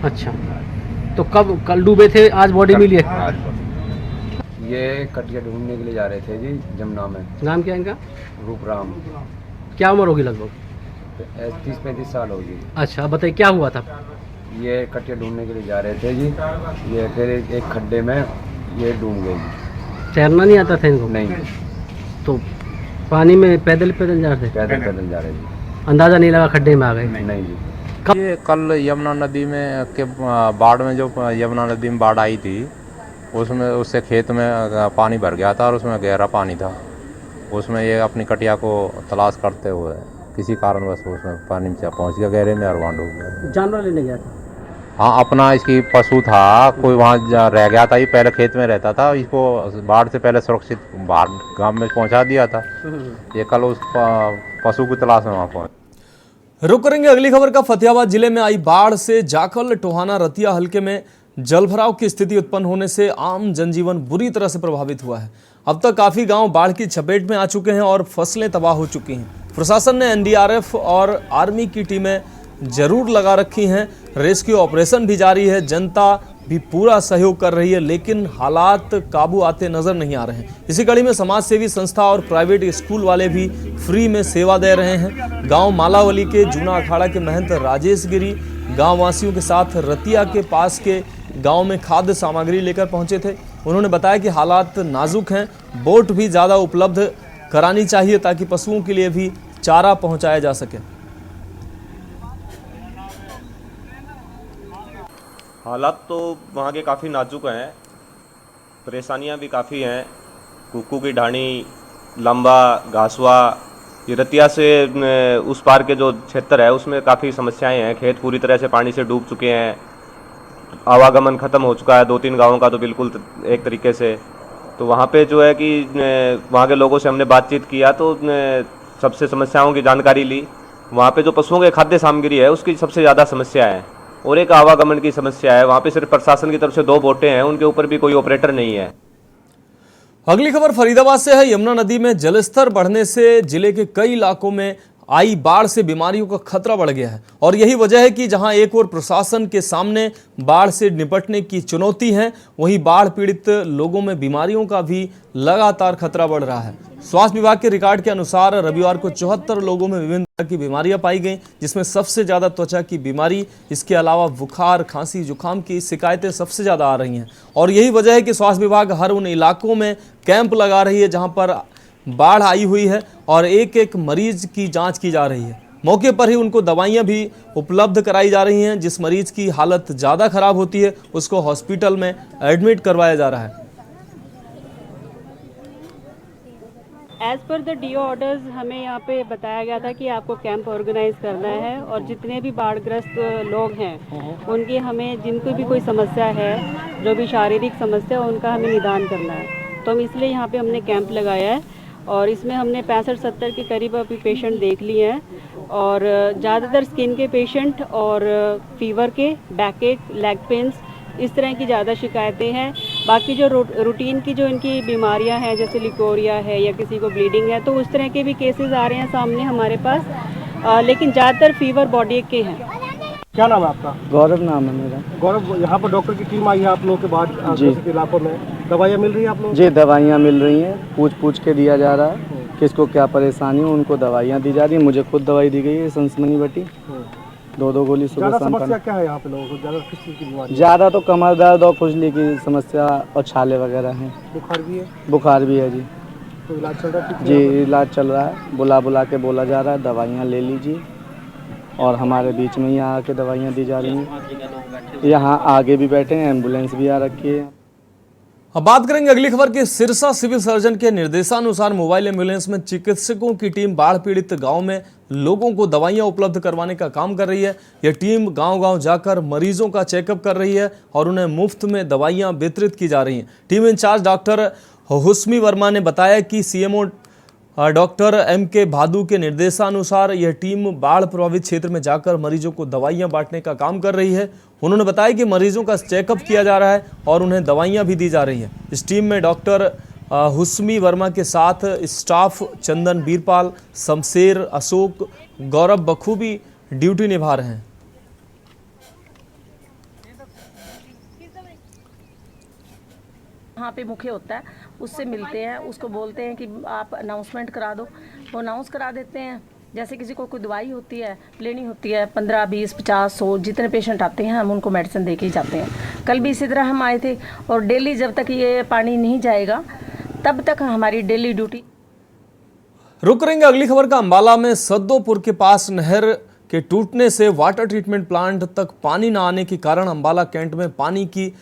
अच्छा, तो कल डूबे थे, आज बॉडी मिली है? ये कटिया ढूंढने के लिए जा रहे थे जी, जमुना में। नाम क्या है इनका? रूपराम। क्या उम्र होगी लगभग? 30-35 साल होगी। अच्छा, बताइए क्या हुआ था? ये कटिया ढूंढने के लिए जा रहे थे जी, ये फिर एक खड्डे में ये डूब गई। तैरना नहीं आता था इनको? नहीं। तो पानी में पैदल जा रहे थे? पैदल जा रहे थे। अंदाजा नहीं लगा खड्डे में आ गए? नहीं जी। ये कल यमुना नदी में के बाढ़ में जो यमुना नदी में बाढ़ आई थी उसमें उससे खेत में पानी भर गया था और उसमें गहरा पानी था। उसमें ये अपनी कटिया को तलाश करते हुए किसी कारणवश उसमें पानी में पहुंच गया गहरे में और वहाँ डूब गया। जानवर लेने गया था? हाँ, अपना इसकी पशु था, कोई वहाँ रह गया था, ये पहले खेत में रहता था, इसको बाढ़ से पहले सुरक्षित बाहर गाँव में पहुँचा दिया था। ये कल उस पशु की तलाश में वहाँ पहुँच। रुक करेंगे अगली खबर का। फतेहाबाद जिले में आई बाढ़ से जाखल, टोहाना, रतिया हलके में जलभराव की स्थिति उत्पन्न होने से आम जनजीवन बुरी तरह से प्रभावित हुआ है। अब तक काफी गांव बाढ़ की चपेट में आ चुके हैं और फसलें तबाह हो चुकी हैं। प्रशासन ने एनडीआरएफ और आर्मी की टीमें जरूर लगा रखी हैं, रेस्क्यू ऑपरेशन भी जारी है, जनता भी पूरा सहयोग कर रही है, लेकिन हालात काबू आते नजर नहीं आ रहे हैं। इसी कड़ी में समाज सेवी संस्था और प्राइवेट स्कूल वाले भी फ्री में सेवा दे रहे हैं। गांव मालावली के जूना अखाड़ा के महंत राजेश गिरी गांव वासियों के साथ रतिया के पास के गांव में खाद्य सामग्री लेकर पहुंचे थे। उन्होंने बताया कि हालात नाजुक हैं, बोट भी ज़्यादा उपलब्ध करानी चाहिए ताकि पशुओं के लिए भी चारा पहुंचाया जा सके। हालात तो वहाँ के काफ़ी नाजुक हैं, परेशानियाँ भी काफ़ी हैं। कुक्कू की ढाणी, लंबा, घासवा, ये रतिया से उस पार के जो क्षेत्र है उसमें काफ़ी समस्याएं हैं। खेत पूरी तरह से पानी से डूब चुके हैं, आवागमन ख़त्म हो चुका है 2-3 गाँवों का तो बिल्कुल एक तरीके से। तो वहाँ पे जो है कि वहाँ के लोगों से हमने बातचीत किया तो सबसे समस्याओं की जानकारी ली। वहाँ पे जो पशुओं के खाद्य सामग्री है उसकी सबसे ज़्यादा समस्या है और एक आवागमन की समस्या है। वहाँ पे सिर्फ प्रशासन की तरफ से 2 बोटें हैं, उनके ऊपर भी कोई ऑपरेटर नहीं है। अगली खबर फरीदाबाद से है। यमुना नदी में जलस्तर बढ़ने से जिले के कई इलाकों में आई बाढ़ से बीमारियों का खतरा बढ़ गया है और यही वजह है कि जहां एक ओर प्रशासन के सामने बाढ़ से निपटने की चुनौती है, वहीं बाढ़ पीड़ित लोगों में बीमारियों का भी लगातार खतरा बढ़ रहा है। स्वास्थ्य विभाग के रिकॉर्ड के अनुसार रविवार को 74 लोगों में विभिन्न तरह की बीमारियां पाई गईं, जिसमें सबसे ज्यादा त्वचा की बीमारी, इसके अलावा बुखार, खांसी, जुकाम की शिकायतें सबसे ज्यादा आ रही हैं और यही वजह है कि स्वास्थ्य विभाग हर उन इलाकों में कैंप लगा रही है जहां पर बाढ़ आई हुई है और एक एक मरीज की जांच की जा रही है। मौके पर ही उनको दवाइयां भी उपलब्ध कराई जा रही हैं। जिस मरीज की हालत ज़्यादा खराब होती है उसको हॉस्पिटल में एडमिट करवाया जा रहा है। As per the do orders हमें यहाँ पे बताया गया था कि आपको कैंप ऑर्गेनाइज करना है और जितने भी बाढ़ग्रस्त लोग हैं उनकी हमें जिनको भी कोई समस्या है, जो भी शारीरिक समस्या है, उनका हमें निदान करना है। तो हम इसलिए यहाँ पे हमने कैंप लगाया है और इसमें हमने 65-70 के करीब अभी पेशेंट देख लिए हैं और ज़्यादातर स्किन के पेशेंट और फीवर के, बैक एक, लेग पेन्स, इस तरह की ज़्यादा शिकायतें हैं। बाकी जो रूटीन की जो इनकी बीमारियां हैं जैसे लिकोरिया है या किसी को ब्लीडिंग है, तो उस तरह के भी केसेस आ रहे हैं सामने हमारे पास, लेकिन ज़्यादातर फीवर बॉडी एक के हैं। क्या नाम है आपका? गौरव नाम है मेरा। गौरव, यहाँ पर डॉक्टर की टीम आई है आप लोगों के बाद के इलाकों में, दवाइयाँ मिल रही हैं आप लोगों को? जी, दवाइयाँ मिल रही हैं, पूछ के दिया जा रहा है किसको क्या परेशानी हो, उनको दवाइयाँ दी जा रही हैं। मुझे खुद दवाई दी गई है, संसमनी बटी। 2 गोली सुबह ज़्यादा शाम समस्या क्या है यहाँ पे लोगों को? ज़्यादा किस चीज़ की बीमारी? ज़्यादा तो कमर दर्द और खुजली की समस्या और छाले वगैरह हैं। बुखार भी है? बुखार भी है जी। तो इलाज चल रहा है? जी इलाज चल रहा है, बुला के बोला जा रहा है दवाइयाँ ले लीजिए, और हमारे बीच में ही आके दवाइयाँ दी जा रही हैं। यहाँ आगे भी बैठे हैं, एम्बुलेंस भी आ रखी है। अब बात करेंगे अगली खबर की। सिरसा सिविल सर्जन के निर्देशानुसार मोबाइल एम्बुलेंस में चिकित्सकों की टीम बाढ़ पीड़ित गांव में लोगों को दवाइयां उपलब्ध करवाने का काम कर रही है। यह टीम गांव-गांव जाकर मरीजों का चेकअप कर रही है और उन्हें मुफ्त में दवाइयां वितरित की जा रही हैं। टीम इंचार्ज डॉक्टर हुस्मी वर्मा ने बताया कि सीएमओ डॉक्टर M.K. भादू के निर्देशानुसार यह टीम बाढ़ प्रभावित क्षेत्र में जाकर मरीजों को दवाइयां बांटने का काम कर रही है। उन्होंने बताया कि मरीजों का चेकअप किया जा रहा है और उन्हें दवाइयां भी दी जा रही हैं। इस टीम में डॉक्टर हुस्मी वर्मा के साथ स्टाफ चंदन बीरपाल, शमशेर, अशोक, गौरव बखूबी ड्यूटी निभा रहे हैं। वहाँ पे मुख्य होता है, उससे मिलते हैं, उसको बोलते हैं कि आप अनाउंसमेंट करा दो, वो अनाउंस करा देते हैं। जैसे किसी को कोई दवाई होती है, लेनी होती है, 15, 20, 50, 100 जितने पेशेंट आते हैं हम उनको मेडिसिन दे के ही जाते हैं। कल भी इसी तरह हम आए थे, और डेली जब तक ये पानी नहीं जाएगा तब तक हमारी डेली ड्यूटी। रुक रहेंगे अगली खबर का। अंबाला में सद्दोपुर के पास नहर के टूटने से वाटर ट्रीटमेंट प्लांट तक पानी न आने के कारण अंबाला कैंट में पानी की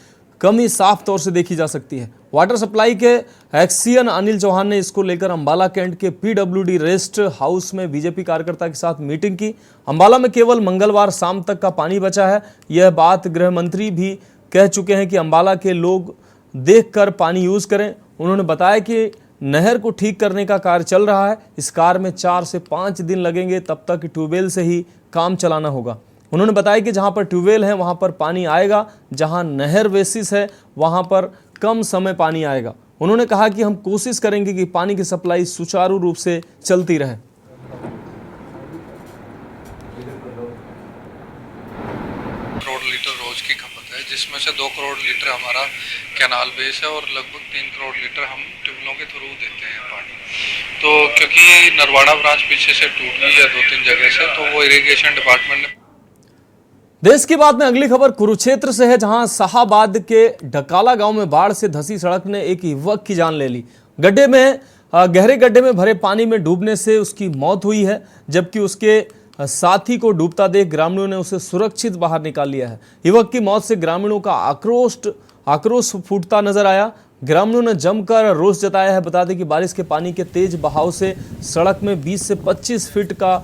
कमी साफ तौर से देखी जा सकती है। वाटर सप्लाई के एक्सियन अनिल चौहान ने इसको लेकर अंबाला कैंट के PWD रेस्ट हाउस में बीजेपी कार्यकर्ता के साथ मीटिंग की। अंबाला में केवल मंगलवार शाम तक का पानी बचा है। यह बात गृह मंत्री भी कह चुके हैं कि अंबाला के लोग देखकर पानी यूज करें। उन्होंने बताया कि नहर को ठीक करने का कार्य चल रहा है। इस कार्य में 4 से 5 दिन लगेंगे, तब तक ट्यूबवेल से ही काम चलाना होगा। उन्होंने बताया कि जहां पर ट्यूबवेल है वहां पर पानी आएगा, जहां नहर बेसिस है वहां पर कम समय पानी आएगा। उन्होंने कहा कि हम कोशिश करेंगे कि पानी की सप्लाई सुचारू रूप से चलती रहे। करोड़ लीटर रोज की खपत है, जिसमें से 2 करोड़ लीटर हमारा कैनाल बेस है और लगभग 3 करोड़ लीटर हम ट्यूबवेलों के थ्रू देते हैं पानी। तो क्योंकि नरवाड़ा ब्रांच पीछे से टूट गई है 2-3 जगह से, तो वो इरिगेशन डिपार्टमेंट ने। देश की बात में अगली खबर कुरुक्षेत्र से है, जहां शाहाबाद के डकाला गांव में बाढ़ से धंसी सड़क ने एक युवक की जान ले ली। गहरे गड्ढे में भरे पानी में डूबने से उसकी मौत हुई है, जबकि उसके साथी को डूबता देख ग्रामीणों ने उसे सुरक्षित बाहर निकाल लिया है। युवक की मौत से ग्रामीणों का आक्रोश फूटता नजर आया। ग्रामीणों ने जमकर रोष जताया है। बता दें कि बारिश के पानी के तेज बहाव से सड़क में 20 से 25 फीट का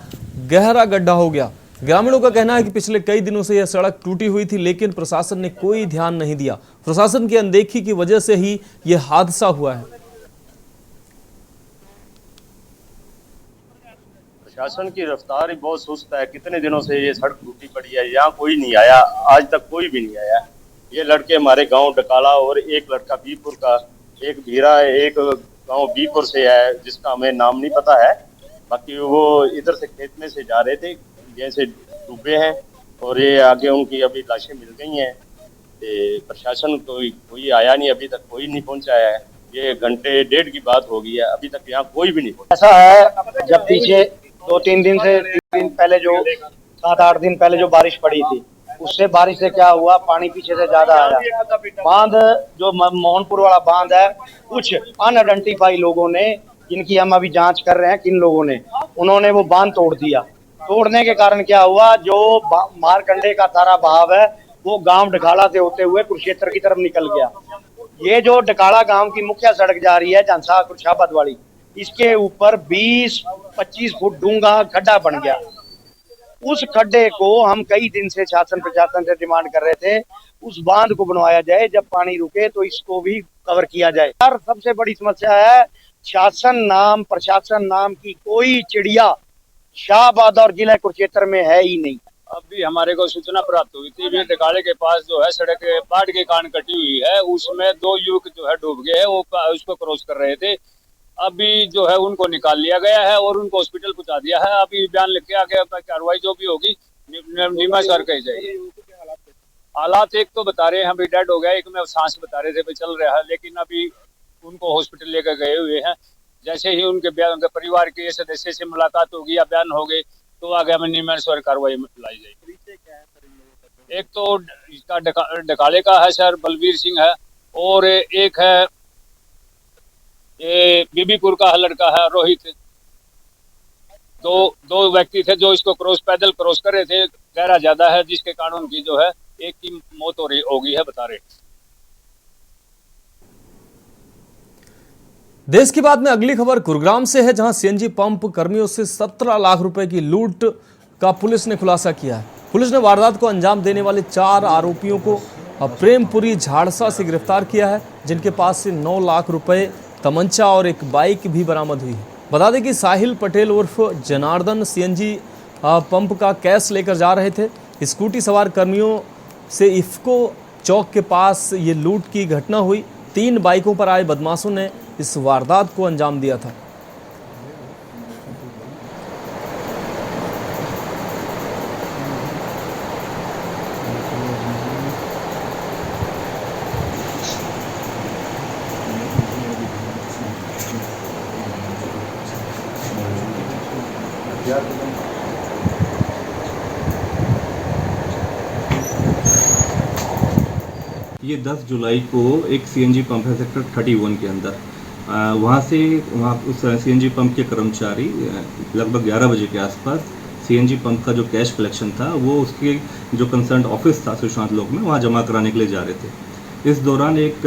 गहरा गड्ढा हो गया। ग्रामीणों का कहना है कि पिछले कई दिनों से यह सड़क टूटी हुई थी, लेकिन प्रशासन ने कोई ध्यान नहीं दिया। प्रशासन की अनदेखी की वजह से ही यह हादसा हुआ है। प्रशासन की रफ्तार ही बहुत सुस्त है। कितने दिनों से ये सड़क टूटी पड़ी है, यहाँ कोई नहीं आया, आज तक कोई भी नहीं आया। ये लड़के हमारे गांव डकाला और एक लड़का बीपुर का, एक भीरा है, एक गांव बीपुर से है जिसका हमें नाम नहीं पता है। बाकी वो इधर से खेत में से जा रहे थे, जैसे डूबे हैं और ये आगे उनकी अभी लाशें मिल गई हैं। प्रशासन कोई आया नहीं, अभी तक कोई नहीं पहुंचा है। ये घंटे 1.5 की बात हो गई है, अभी तक यहाँ कोई भी नहीं पहुंचा। ऐसा है, जब पीछे 2-3 दिन से 3 दिन पहले जो 7-8 दिन पहले जो बारिश पड़ी थी, उससे बारिश से क्या हुआ, पानी पीछे से ज्यादा आया। बांध जो मोहनपुर वाला बांध है, कुछ अनआइडेंटिफाई लोगों ने, जिनकी हम अभी जांच कर रहे हैं किन लोगों ने, उन्होंने वो बांध तोड़ दिया। तोड़ने के कारण क्या हुआ, जो मारकंडे का सारा बहाव है वो गांव डकाला से होते हुए कुरुक्षेत्र की तरफ निकल गया। ये जो डकाला गांव की मुख्य सड़क जा रही है झंसा कुरछाबद वाली, इसके ऊपर 20-25 फुट डूंगा खड्डा बन गया। उस खड्डे को हम कई दिन से शासन प्रशासन से डिमांड कर रहे थे, उस बांध को बनवाया जाए, जब पानी रुके तो इसको भी कवर किया जाए। और सबसे बड़ी समस्या है, शासन नाम प्रशासन नाम की कोई चिड़िया शाहबाद और जिला कुरुक्षेत्र में है ही नहीं। अभी हमारे को सूचना प्राप्त हुई थी, डकाले के पास जो है सड़क बाढ़ के कारण कटी हुई है, उसमें 2 युवक जो है डूब गए, वो उसको क्रॉस कर रहे थे। अभी जो है उनको निकाल लिया गया है और उनको हॉस्पिटल पहुंचा दिया है। अभी बयान लिख के आगे कार्रवाई जो भी होगी नियमानुसार कही जाएगी। हालात एक तो बता रहे हैं अभी डेड हो गया, एक में सांस बता रहे थे चल रहा है, लेकिन अभी उनको हॉस्पिटल लेकर गए हुए हैं। जैसे ही उनके परिवार के सदस्य से मुलाकात होगी या बयान हो गए तो आगे हमें नियमानुसार कार्रवाई लाई जाएगी। एक तो इसका डकाले का है सर, बलवीर सिंह है, और एक है ये बीबीपुर का लड़का है रोहित। दो व्यक्ति थे जो इसको पैदल क्रॉस कर रहे थे, गहरा ज्यादा है जिसके कारण उनकी जो है एक की मौत हो गई है, बता रहे। देश की बात में अगली खबर गुरुग्राम से है, जहां सीएनजी पंप कर्मियों से 17 लाख रुपए की लूट का पुलिस ने खुलासा किया है। पुलिस ने वारदात को अंजाम देने वाले 4 आरोपियों को प्रेमपुरी झाड़सा से गिरफ्तार किया है, जिनके पास से 9 लाख रुपए, तमंचा और एक बाइक भी बरामद हुई है। बता दें कि साहिल पटेल उर्फ जनार्दन सीएनजी पंप का कैश लेकर जा रहे थे। स्कूटी सवार कर्मियों से इफ्को चौक के पास ये लूट की घटना हुई। 3 बाइकों पर आए बदमाशों ने इस वारदात को अंजाम दिया था। ये 10 जुलाई को एक सीएनजी पंप है सेक्टर 31 के अंदर, वहाँ उस सीएनजी पंप के कर्मचारी लगभग 11 बजे के आसपास सीएनजी पंप का जो कैश कलेक्शन था वो उसके जो कंसर्न ऑफिस था सुशांत लोक में, वहाँ जमा कराने के लिए जा रहे थे। इस दौरान एक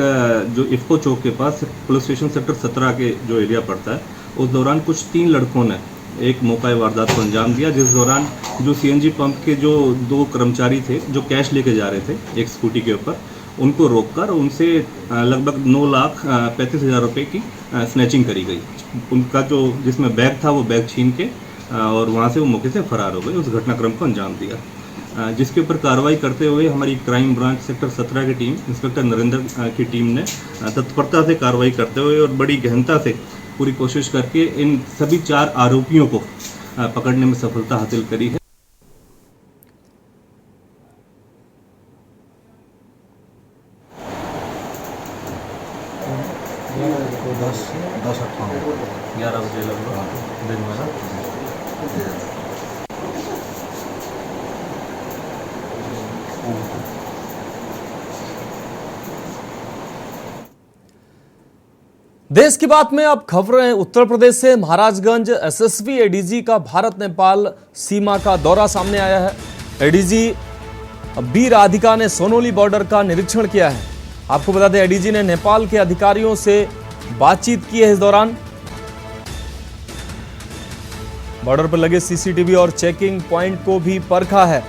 जो इफ्को चौक के पास पुलिस स्टेशन सेक्टर 17 के जो एरिया पड़ता है, उस दौरान कुछ 3 लड़कों ने एक मौका वारदात को अंजाम दिया, जिस दौरान जो सीएनजी पंप के जो 2 कर्मचारी थे जो कैश लेके जा रहे थे एक स्कूटी के ऊपर, उनको रोककर उनसे लगभग 9,35,000 रुपये की स्नैचिंग करी गई। उनका जो जिसमें बैग था वो बैग छीन के और वहाँ से वो मौके से फरार हो गए। उस घटनाक्रम को अंजाम दिया, जिसके ऊपर कार्रवाई करते हुए हमारी क्राइम ब्रांच सेक्टर 17 की टीम, इंस्पेक्टर नरेंद्र की टीम ने तत्परता से कार्रवाई करते हुए और बड़ी गहनता से पूरी कोशिश करके इन सभी 4 आरोपियों को पकड़ने में सफलता हासिल करी है। दस 11 बजे लगभग दिन में ना। देश की बात में अब खबरें उत्तर प्रदेश से। महाराजगंज एसएसबी एडीजी का भारत नेपाल सीमा का दौरा सामने आया है। एडीजी बी राधिका ने सोनोली बॉर्डर का निरीक्षण किया है। आपको बता दें, एडीजी ने नेपाल के अधिकारियों से बातचीत की है। इस दौरान बॉर्डर पर लगे सीसीटीवी और चेकिंग पॉइंट को भी परखा है।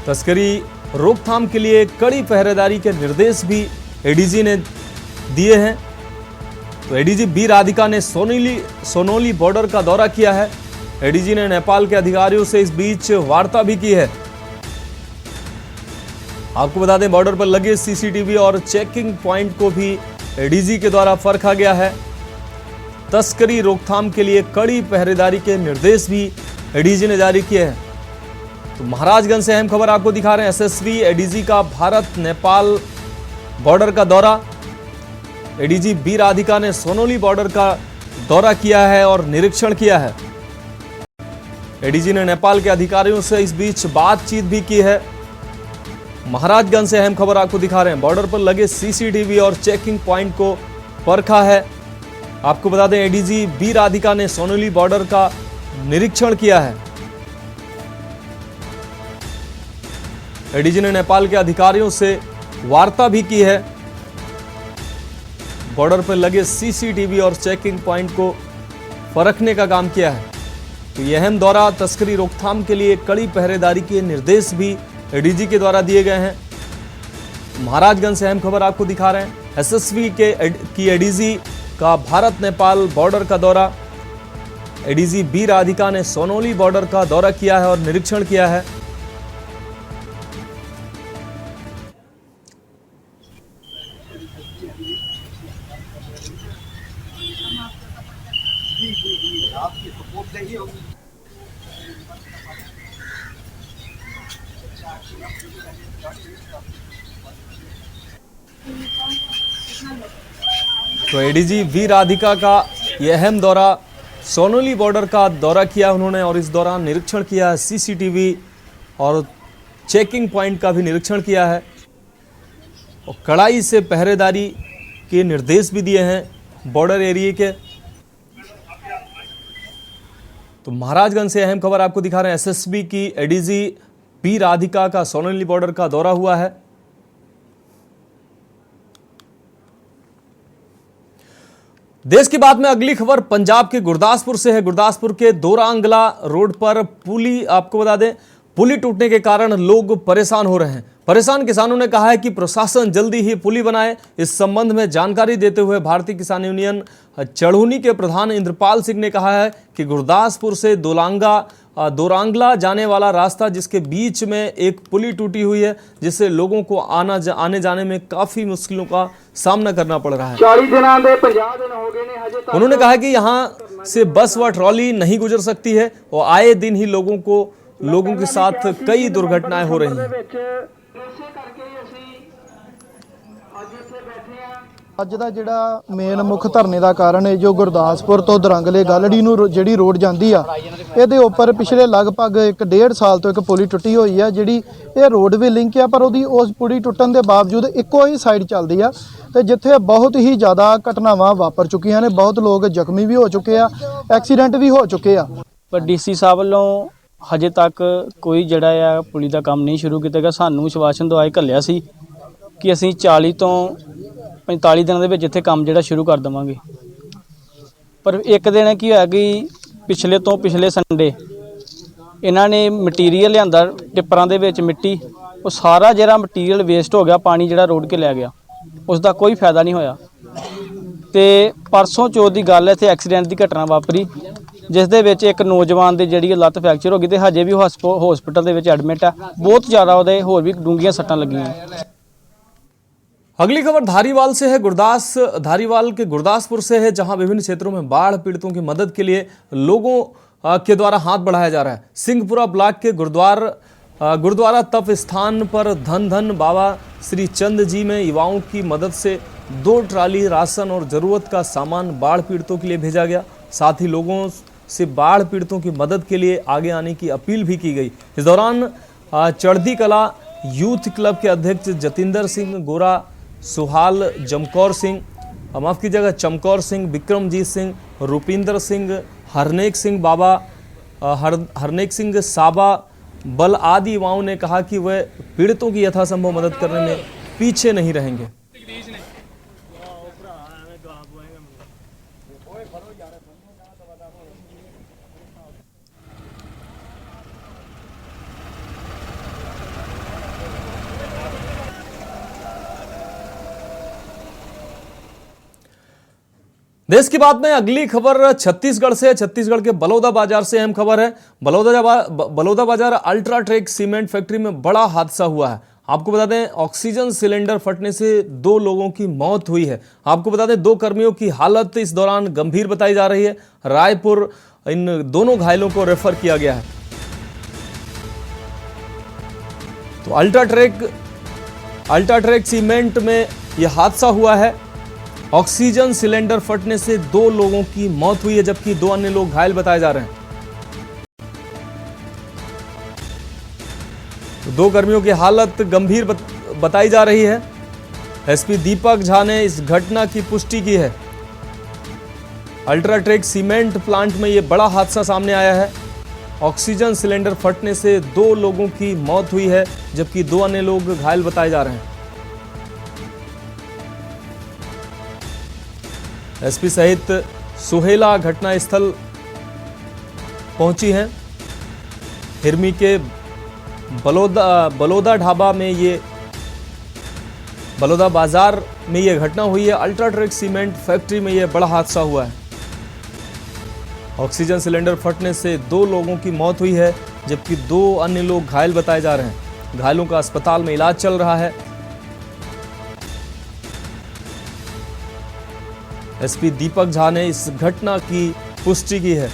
तस्करी रोकथाम के लिए कड़ी पहरेदारी के निर्देश भी एडीजी ने दिए हैं। तो एडीजी बी राधिका ने सोनोली बॉर्डर का दौरा किया है। एडीजी ने नेपाल के अधिकारियों से इस बीच वार्ता भी की है। आपको बता दें, बॉर्डर पर लगे सीसीटीवी और चेकिंग पॉइंट को भी एडीजी के द्वारा परखा गया है। तस्करी रोकथाम के लिए कड़ी पहरेदारी के निर्देश भी एडीजी ने जारी किए हैं। तो महाराजगंज से अहम खबर आपको दिखा रहे हैं। एसएसबी एडीजी का भारत नेपाल बॉर्डर का दौरा। एडीजी बी राधिका ने सोनोली बॉर्डर का दौरा किया है और निरीक्षण किया है। एडीजी ने नेपाल के अधिकारियों से इस बीच बातचीत भी की है। महाराजगंज से अहम खबर आपको दिखा रहे हैं। बॉर्डर पर लगे सीसीटीवी और चेकिंग पॉइंट को परखा है। आपको बता दें, एडीजी बी राधिका ने सोनोली बॉर्डर का निरीक्षण किया है। एडीजी ने नेपाल के अधिकारियों से वार्ता भी की है। बॉर्डर पर लगे सीसीटीवी और चेकिंग पॉइंट को परखने का काम किया है। तो यह अहम दौरा तस्करी रोकथाम के लिए कड़ी पहरेदारी के निर्देश भी एडीजी के द्वारा दिए गए हैं। महाराजगंज से अहम खबर आपको दिखा रहे हैं। एसएसबी की एडीजी का भारत नेपाल बॉर्डर का दौरा। एडीजी बी राधिका ने सोनोली बॉर्डर का दौरा किया है और निरीक्षण किया है। तो एडीजी वी राधिका का यह अहम दौरा सोनोली बॉर्डर का दौरा किया उन्होंने और इस दौरान निरीक्षण किया, सीसीटीवी और चेकिंग पॉइंट का भी निरीक्षण किया है और कड़ाई से पहरेदारी के निर्देश भी दिए हैं बॉर्डर एरिया के। तो महाराजगंज से अहम खबर आपको दिखा रहे हैं। एसएसबी की एडीजी पी राधिका का सोनोली बॉर्डर का दौरा हुआ है। देश की बात में अगली खबर पंजाब के गुरदासपुर से है। गुरदासपुर के दोरांगला रोड पर पुली, आपको बता दें, पुली टूटने के कारण लोग परेशान हो रहे हैं। परेशान किसानों ने कहा है कि प्रशासन जल्दी ही पुली बनाए। इस संबंध में जानकारी देते हुए भारतीय किसान यूनियन चढ़ूनी के प्रधान इंद्रपाल सिंह ने कहा है कि गुरदासपुर से दोरांगला जाने वाला रास्ता, जिसके बीच में एक पुली टूटी हुई है, जिससे लोगों को आने जाने में काफी मुश्किलों का सामना करना पड़ रहा है। 40 दिन आंदे 50 दिन हो गए ने हजे तक। उन्होंने कहा कि यहाँ से बस व ट्रॉली नहीं गुजर सकती है और आए दिन ही लोगों के साथ कई दुर्घटनाएं हो रही हैं। ਅੱਜ ਦਾ ਜਿਹੜਾ ਮੇਨ ਮੁੱਖ ਧਰਨੇ ਦਾ ਕਾਰਨ ਹੈ ਜੋ ਗੁਰਦਾਸਪੁਰ ਤੋਂ ਦਰੰਗਲੇ ਗਲੜੀ ਨੂੰ ਜਿਹੜੀ ਰੋਡ ਜਾਂਦੀ ਆ, ਇਹਦੇ ਉੱਪਰ ਪਿਛਲੇ ਲਗਭਗ 1.5 ਸਾਲ ਤੋਂ ਇੱਕ ਪੁਲੀ ਟੁੱਟੀ ਹੋਈ ਆ। ਜਿਹੜੀ ਇਹ ਰੋਡ ਵੀ ਲਿੰਕ ਆ, ਪਰ ਉਹਦੀ ਉਸ ਪੁਲੀ ਟੁੱਟਣ ਦੇ ਬਾਵਜੂਦ ਇੱਕੋ ਹੀ ਸਾਈਡ ਚੱਲਦੀ ਆ ਤੇ ਜਿੱਥੇ ਬਹੁਤ ਹੀ ਜ਼ਿਆਦਾ ਘਟਨਾਵਾਂ ਵਾਪਰ ਚੁੱਕੀਆਂ ਨੇ। ਬਹੁਤ ਲੋਕ ਜ਼ਖਮੀ ਵੀ ਹੋ ਚੁੱਕੇ ਆ, ਐਕਸੀਡੈਂਟ ਵੀ ਹੋ ਚੁੱਕੇ ਆ। ਪਰ ਡੀਸੀ ਸਾਹਿਬ ਵੱਲੋਂ ਹਜੇ ਤੱਕ ਕੋਈ ਜਿਹੜਾ ਆ ਪੁਲੀ ਦਾ ਕੰਮ ਨਹੀਂ ਸ਼ੁਰੂ ਕੀਤਾ ਗਿਆ। ਸਾਨੂੰ ਵਿਸ਼ਵਾਸਨ ਦਵਾਈ ਘੱਲਿਆ ਸੀ ਕਿ ਅਸੀਂ 40 ਤੋਂ 45 ਦਿਨਾਂ ਦੇ ਵਿੱਚ ਇੱਥੇ ਕੰਮ ਜਿਹੜਾ ਸ਼ੁਰੂ ਕਰ ਦੇਵਾਂਗੇ। ਪਰ ਇੱਕ ਦਿਨ ਕੀ ਹੋਇਆ ਕਿ ਪਿਛਲੇ ਸੰਡੇ ਇਹਨਾਂ ਨੇ ਮਟੀਰੀਅਲ ਲਿਆਂਦਾ ਟਿੱਪਰਾਂ ਦੇ ਵਿੱਚ ਮਿੱਟੀ, ਉਹ ਸਾਰਾ ਜਿਹੜਾ ਮਟੀਰੀਅਲ ਵੇਸਟ ਹੋ ਗਿਆ, ਪਾਣੀ ਜਿਹੜਾ ਰੋੜ ਕੇ ਲੈ ਗਿਆ, ਉਸ ਦਾ ਕੋਈ ਫਾਇਦਾ ਨਹੀਂ ਹੋਇਆ। ਤੇ ਪਰਸੋਂ ਚੌਥ ਦੀ ਗੱਲ ਹੈ, ਇੱਥੇ ਐਕਸੀਡੈਂਟ ਦੀ ਘਟਨਾ ਵਾਪਰੀ ਜਿਸ ਦੇ ਵਿੱਚ ਇੱਕ ਨੌਜਵਾਨ ਦੇ ਜਿਹੜੀ ਲੱਤ ਫ੍ਰੈਕਚਰ ਹੋ ਗਈ ਤੇ ਹਜੇ ਵੀ ਹਸਪੀਟਲ ਦੇ ਵਿੱਚ ਐਡਮਿਟ ਹੈ। ਬਹੁਤ ਜ਼ਿਆਦਾ ਉਹਦੇ ਹੋਰ ਵੀ ਡੂੰਘੀਆਂ ਸੱਟਾਂ ਲੱਗੀਆਂ। अगली खबर धारीवाल से है। धारीवाल के गुरदासपुर से है, जहां विभिन्न क्षेत्रों में बाढ़ पीड़ितों की मदद के लिए लोगों के द्वारा हाथ बढ़ाया जा रहा है। सिंहपुरा ब्लॉक के गुरुद्वारा तप स्थान पर धन बाबा श्री चंद जी में युवाओं की मदद से 2 ट्राली राशन और जरूरत का सामान बाढ़ पीड़ितों के लिए भेजा गया। साथ ही लोगों से बाढ़ पीड़ितों की मदद के लिए आगे आने की अपील भी की गई। इस दौरान चढ़दी कला यूथ क्लब के अध्यक्ष जतिंदर सिंह गोरा, सुहाल जमकौर सिंह, माफ़ कीजिएगा, चमकौर सिंह, विक्रमजीत सिंह, रुपिंदर सिंह, हरनेक सिंह बाबा, हरनेक सिंह साबा बल आदि युवाओं ने कहा कि वह पीड़ितों की यथासंभव मदद करने में पीछे नहीं रहेंगे। देश की बात में अगली खबर छत्तीसगढ़ से। छत्तीसगढ़ के बलौदा बाजार से अहम खबर है। बलौदा बाजार अल्ट्राटेक सीमेंट फैक्ट्री में बड़ा हादसा हुआ है। आपको बता दें, ऑक्सीजन सिलेंडर फटने से 2 लोगों की मौत हुई है। आपको बता दें, 2 कर्मियों की हालत इस दौरान गंभीर बताई जा रही है। रायपुर इन दोनों घायलों को रेफर किया गया है। तो अल्ट्राटेक सीमेंट में यह हादसा हुआ है। ऑक्सीजन सिलेंडर फटने से 2 लोगों की मौत हुई है, जबकि 2 अन्य लोग घायल बताए जा रहे हैं। तो 2 कर्मियों की हालत गंभीर बताई जा रही है। एसपी दीपक झा ने इस घटना की पुष्टि की है। अल्ट्राटेक सीमेंट प्लांट में यह बड़ा हादसा सामने आया है। ऑक्सीजन सिलेंडर फटने से 2 लोगों की मौत हुई है, जबकि 2 अन्य लोग घायल बताए जा रहे हैं। एसपी सहित सुहेला घटनास्थल पहुंची हैं। हिरमी के बलौदा ढाबा में बलौदा बाजार में ये घटना हुई है। अल्ट्राटेक सीमेंट फैक्ट्री में यह बड़ा हादसा हुआ है। ऑक्सीजन सिलेंडर फटने से 2 लोगों की मौत हुई है, जबकि 2 अन्य लोग घायल बताए जा रहे हैं। घायलों का अस्पताल में इलाज चल रहा है। एसपी दीपक झा ने इस घटना की पुष्टि की है।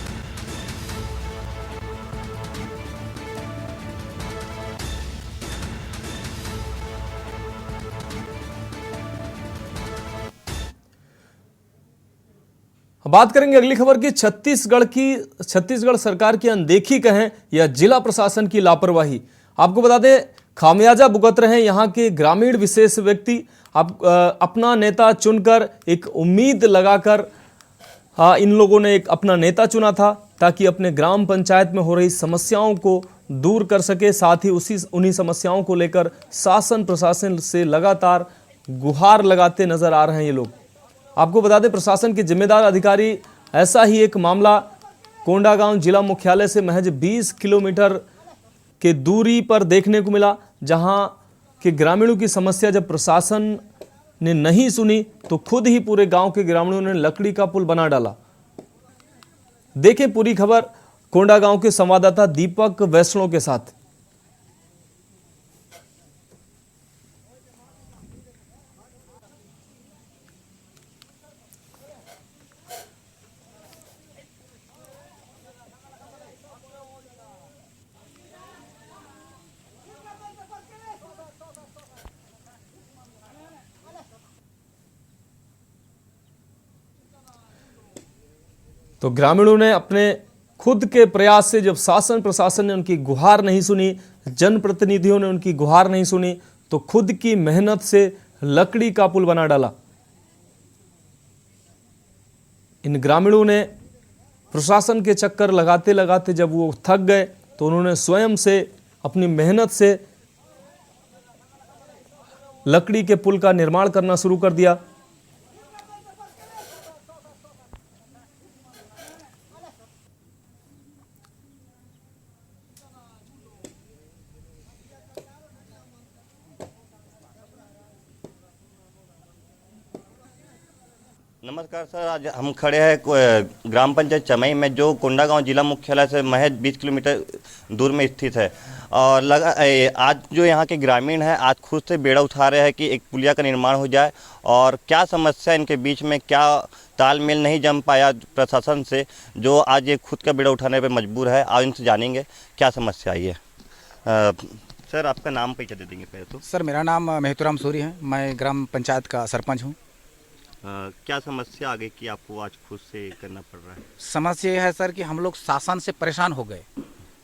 बात करेंगे अगली खबर की। छत्तीसगढ़ सरकार की अनदेखी कहें या जिला प्रशासन की लापरवाही। आपको बता दें, खामियाजा भुगत रहे यहाँ के ग्रामीण विशेष व्यक्ति। आप अपना नेता चुनकर एक उम्मीद लगाकर इन लोगों ने एक अपना नेता चुना था ताकि अपने ग्राम पंचायत में हो रही समस्याओं को दूर कर सके। साथ ही उन्हीं समस्याओं को लेकर शासन प्रशासन से लगातार गुहार लगाते नजर आ रहे हैं ये लोग। आपको बता दें, प्रशासन के जिम्मेदार अधिकारी ऐसा ही एक मामला कोंडागांव जिला मुख्यालय से महज 20 किलोमीटर के दूरी पर देखने को मिला, जहां के ग्रामीणों की समस्या जब प्रशासन ने नहीं सुनी तो खुद ही पूरे गांव के ग्रामीणों ने लकड़ी का पुल बना डाला। देखें पूरी खबर कोंडागांव के संवाददाता दीपक वैष्णव के साथ। तो ग्रामीणों ने अपने खुद के प्रयास से जब शासन प्रशासन ने उनकी गुहार नहीं सुनी, जनप्रतिनिधियों ने उनकी गुहार नहीं सुनी, तो खुद की मेहनत से लकड़ी का पुल बना डाला। इन ग्रामीणों ने प्रशासन के चक्कर लगाते लगाते जब वो थक गए तो उन्होंने स्वयं से अपनी मेहनत से लकड़ी के पुल का निर्माण करना शुरू कर दिया। नमस्कार सर, आज हम खड़े हैं ग्राम पंचायत चमई में, जो कोंडागांव जिला मुख्यालय से महज 20 किलोमीटर दूर में स्थित है। और आज जो यहाँ के ग्रामीण हैं आज खुद से बेड़ा उठा रहे हैं कि एक पुलिया का निर्माण हो जाए। और क्या समस्या इनके बीच में, क्या तालमेल नहीं जम पाया प्रशासन से, जो आज ये खुद का बेड़ा उठाने पर मजबूर है। आज इनसे जानेंगे क्या समस्या आई है। सर, आपका नाम परिचय दे देंगे पहले तो। सर, मेरा नाम मेहतुराम सूरी है, मैं ग्राम पंचायत का सरपंच हूँ। क्या समस्या आ गई कि आपको आज खुद से करना पड़ रहा है? समस्या यह है सर कि हम लोग शासन से परेशान हो गए।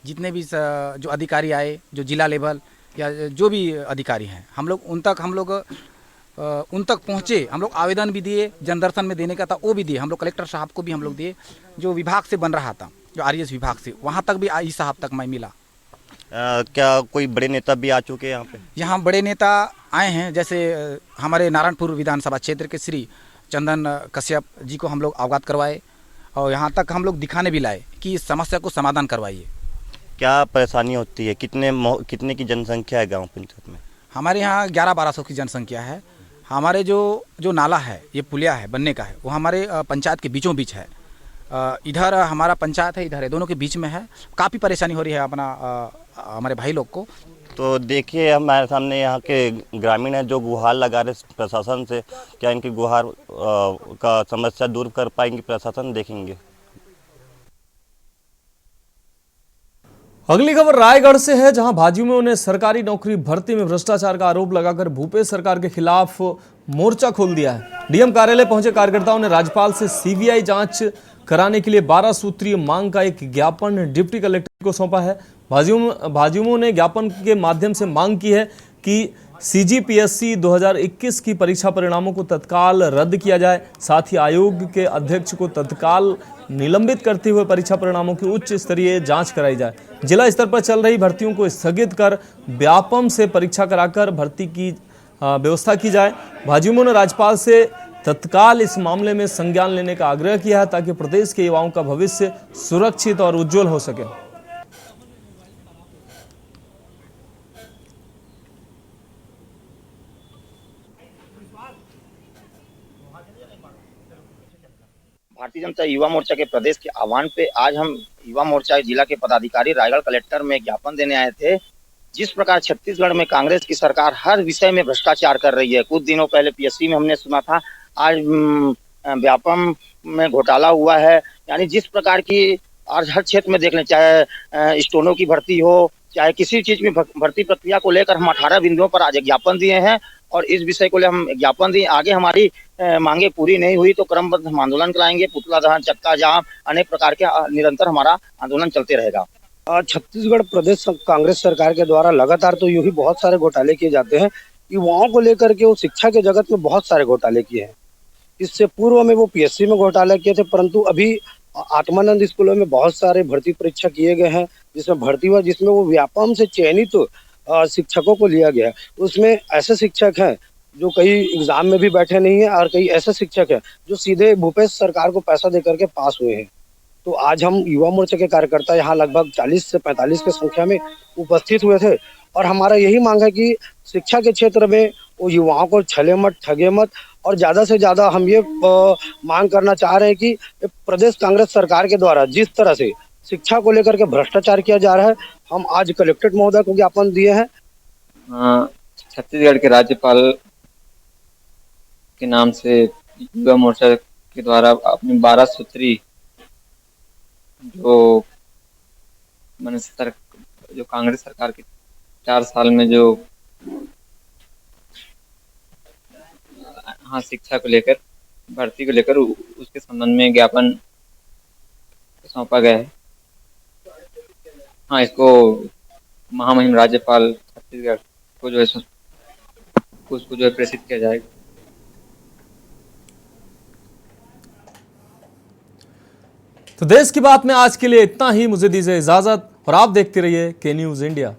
जितने भी जो अधिकारी आए, जो जिला लेवल या जो भी अधिकारी हैं, हम लोग उन तक पहुँचे। हम लोग आवेदन भी दिए, जनदर्शन में देने का था वो भी दिए। हम लोग कलेक्टर साहब को भी हम लोग दिए, जो विभाग से बन रहा था, जो RES विभाग से, वहाँ तक भी आई साहब तक मैं मिला। क्या कोई बड़े नेता भी आ चुके हैं यहाँ पे? यहाँ बड़े नेता आए हैं, जैसे हमारे नारायणपुर विधानसभा क्षेत्र के श्री चंदन कश्यप जी को हम लोग अवगत करवाए और यहाँ तक हम लोग दिखाने भी लाए कि इस समस्या को समाधान करवाइए। क्या परेशानी होती है? कितने की जनसंख्या है गांव पंचायत में? हमारे यहाँ 1100-1200 की जनसंख्या है। हमारे जो नाला है, ये पुलिया है बनने का है, वो हमारे पंचायत के बीचों बीच है। इधर हमारा पंचायत है, इधर है, दोनों के बीच में है। काफ़ी परेशानी हो रही है हमारे भाई लोग को। तो देखिए, हमारे सामने यहाँ के ग्रामीण हैं जो गुहार लगा रहे प्रशासन से। क्या इनकी गुहार का समस्या दूर कर पाएंगे प्रशासन? देखेंगे। अगली खबर रायगढ़ से है, जहां भाजयुमों ने सरकारी नौकरी भर्ती में भ्रष्टाचार का आरोप लगाकर भूपेश सरकार के खिलाफ मोर्चा खोल दिया है। डीएम कार्यालय पहुंचे कार्यकर्ताओं ने राज्यपाल से CBI जांच कराने के लिए 12 सूत्रीय मांग का एक ज्ञापन डिप्टी कलेक्टर को सौंपा है। भाजयुमों ने ज्ञापन के माध्यम से मांग की है कि CGPSC 2021 की परीक्षा परिणामों को तत्काल रद्द किया जाए। साथ ही आयोग के अध्यक्ष को तत्काल निलंबित करते हुए परीक्षा परिणामों की उच्च स्तरीय जांच कराई जाए। जिला स्तर पर चल रही भर्तियों को स्थगित कर व्यापम से परीक्षा कराकर भर्ती की व्यवस्था की जाए। भाजयुमों ने राज्यपाल से तत्काल इस मामले में संज्ञान लेने का आग्रह किया है ताकि प्रदेश के युवाओं का भविष्य सुरक्षित और उज्जवल हो सके। भारतीय जनता युवा मोर्चा के प्रदेश के आह्वान पे आज हम युवा मोर्चा जिला के पदाधिकारी रायगढ़ कलेक्टर में ज्ञापन देने आए थे। जिस प्रकार छत्तीसगढ़ में कांग्रेस की सरकार हर विषय में भ्रष्टाचार कर रही है, कुछ दिनों पहले PSC में हमने सुना था, आज व्यापम में घोटाला हुआ है। यानी जिस प्रकार की आज हर क्षेत्र में देख लें, चाहे स्टोनों की भर्ती हो चाहे किसी चीज में भर्ती प्रक्रिया को लेकर हम 18 बिंदुओं पर आज ज्ञापन दिए हैं और इस विषय को लेकर हम ज्ञापन दिए। आगे हमारी मांगे पूरी नहीं हुई तो क्रमबद्ध हम आंदोलन कराएंगे। पुतला दहन, चक्का जाम, अनेक प्रकार के निरंतर हमारा आंदोलन चलते रहेगा। छत्तीसगढ़ प्रदेश कांग्रेस सरकार के द्वारा लगातार तो यूं ही बहुत सारे घोटाले किए जाते हैं। युवाओं को लेकर के वो शिक्षा के जगत में बहुत सारे घोटाले किए हैं। इससे पूर्व में वो पीएससी में घोटाले किए थे, परंतु अभी आत्मानंद स्कूलों में बहुत सारे भर्ती परीक्षा किए गए हैं जिसमें भर्ती हुआ, जिसमें वो व्यापम से चयनित शिक्षकों को लिया गया। उसमें ऐसे शिक्षक हैं जो कई एग्जाम में भी बैठे नहीं है और कई ऐसे शिक्षक हैं जो सीधे भूपेश सरकार को पैसा देकर के पास हुए हैं। तो आज हम युवा मोर्चा के कार्यकर्ता यहाँ लगभग 40 से 45 की संख्या में उपस्थित हुए थे और हमारा यही मांग है कि शिक्षा के क्षेत्र में वो युवाओं को छले मत, ठगे मत और ज्यादा से ज्यादा हम ये मांग करना चाह रहे हैं कि प्रदेश कांग्रेस सरकार के द्वारा जिस तरह से शिक्षा को लेकर के भ्रष्टाचार किया जा रहा है, हम आज कलेक्टेड महोदय को ज्ञापन दिए हैं। छत्तीसगढ़ के राज्यपाल के नाम से युवा मोर्चा के द्वारा अपनी 12 सूत्री जो कांग्रेस सरकार के 4 साल में जो शिक्षा को लेकर, भर्ती को लेकर उसके संबंध में ज्ञापन सौंपा गया है। इसको महामहिम राज्यपाल छत्तीसगढ़ को उसको प्रेषित किया जाएगा। तो देश की बात में आज के लिए इतना ही। मुझे दीजिए इजाजत और आप देखते रहिए के न्यूज़ इंडिया।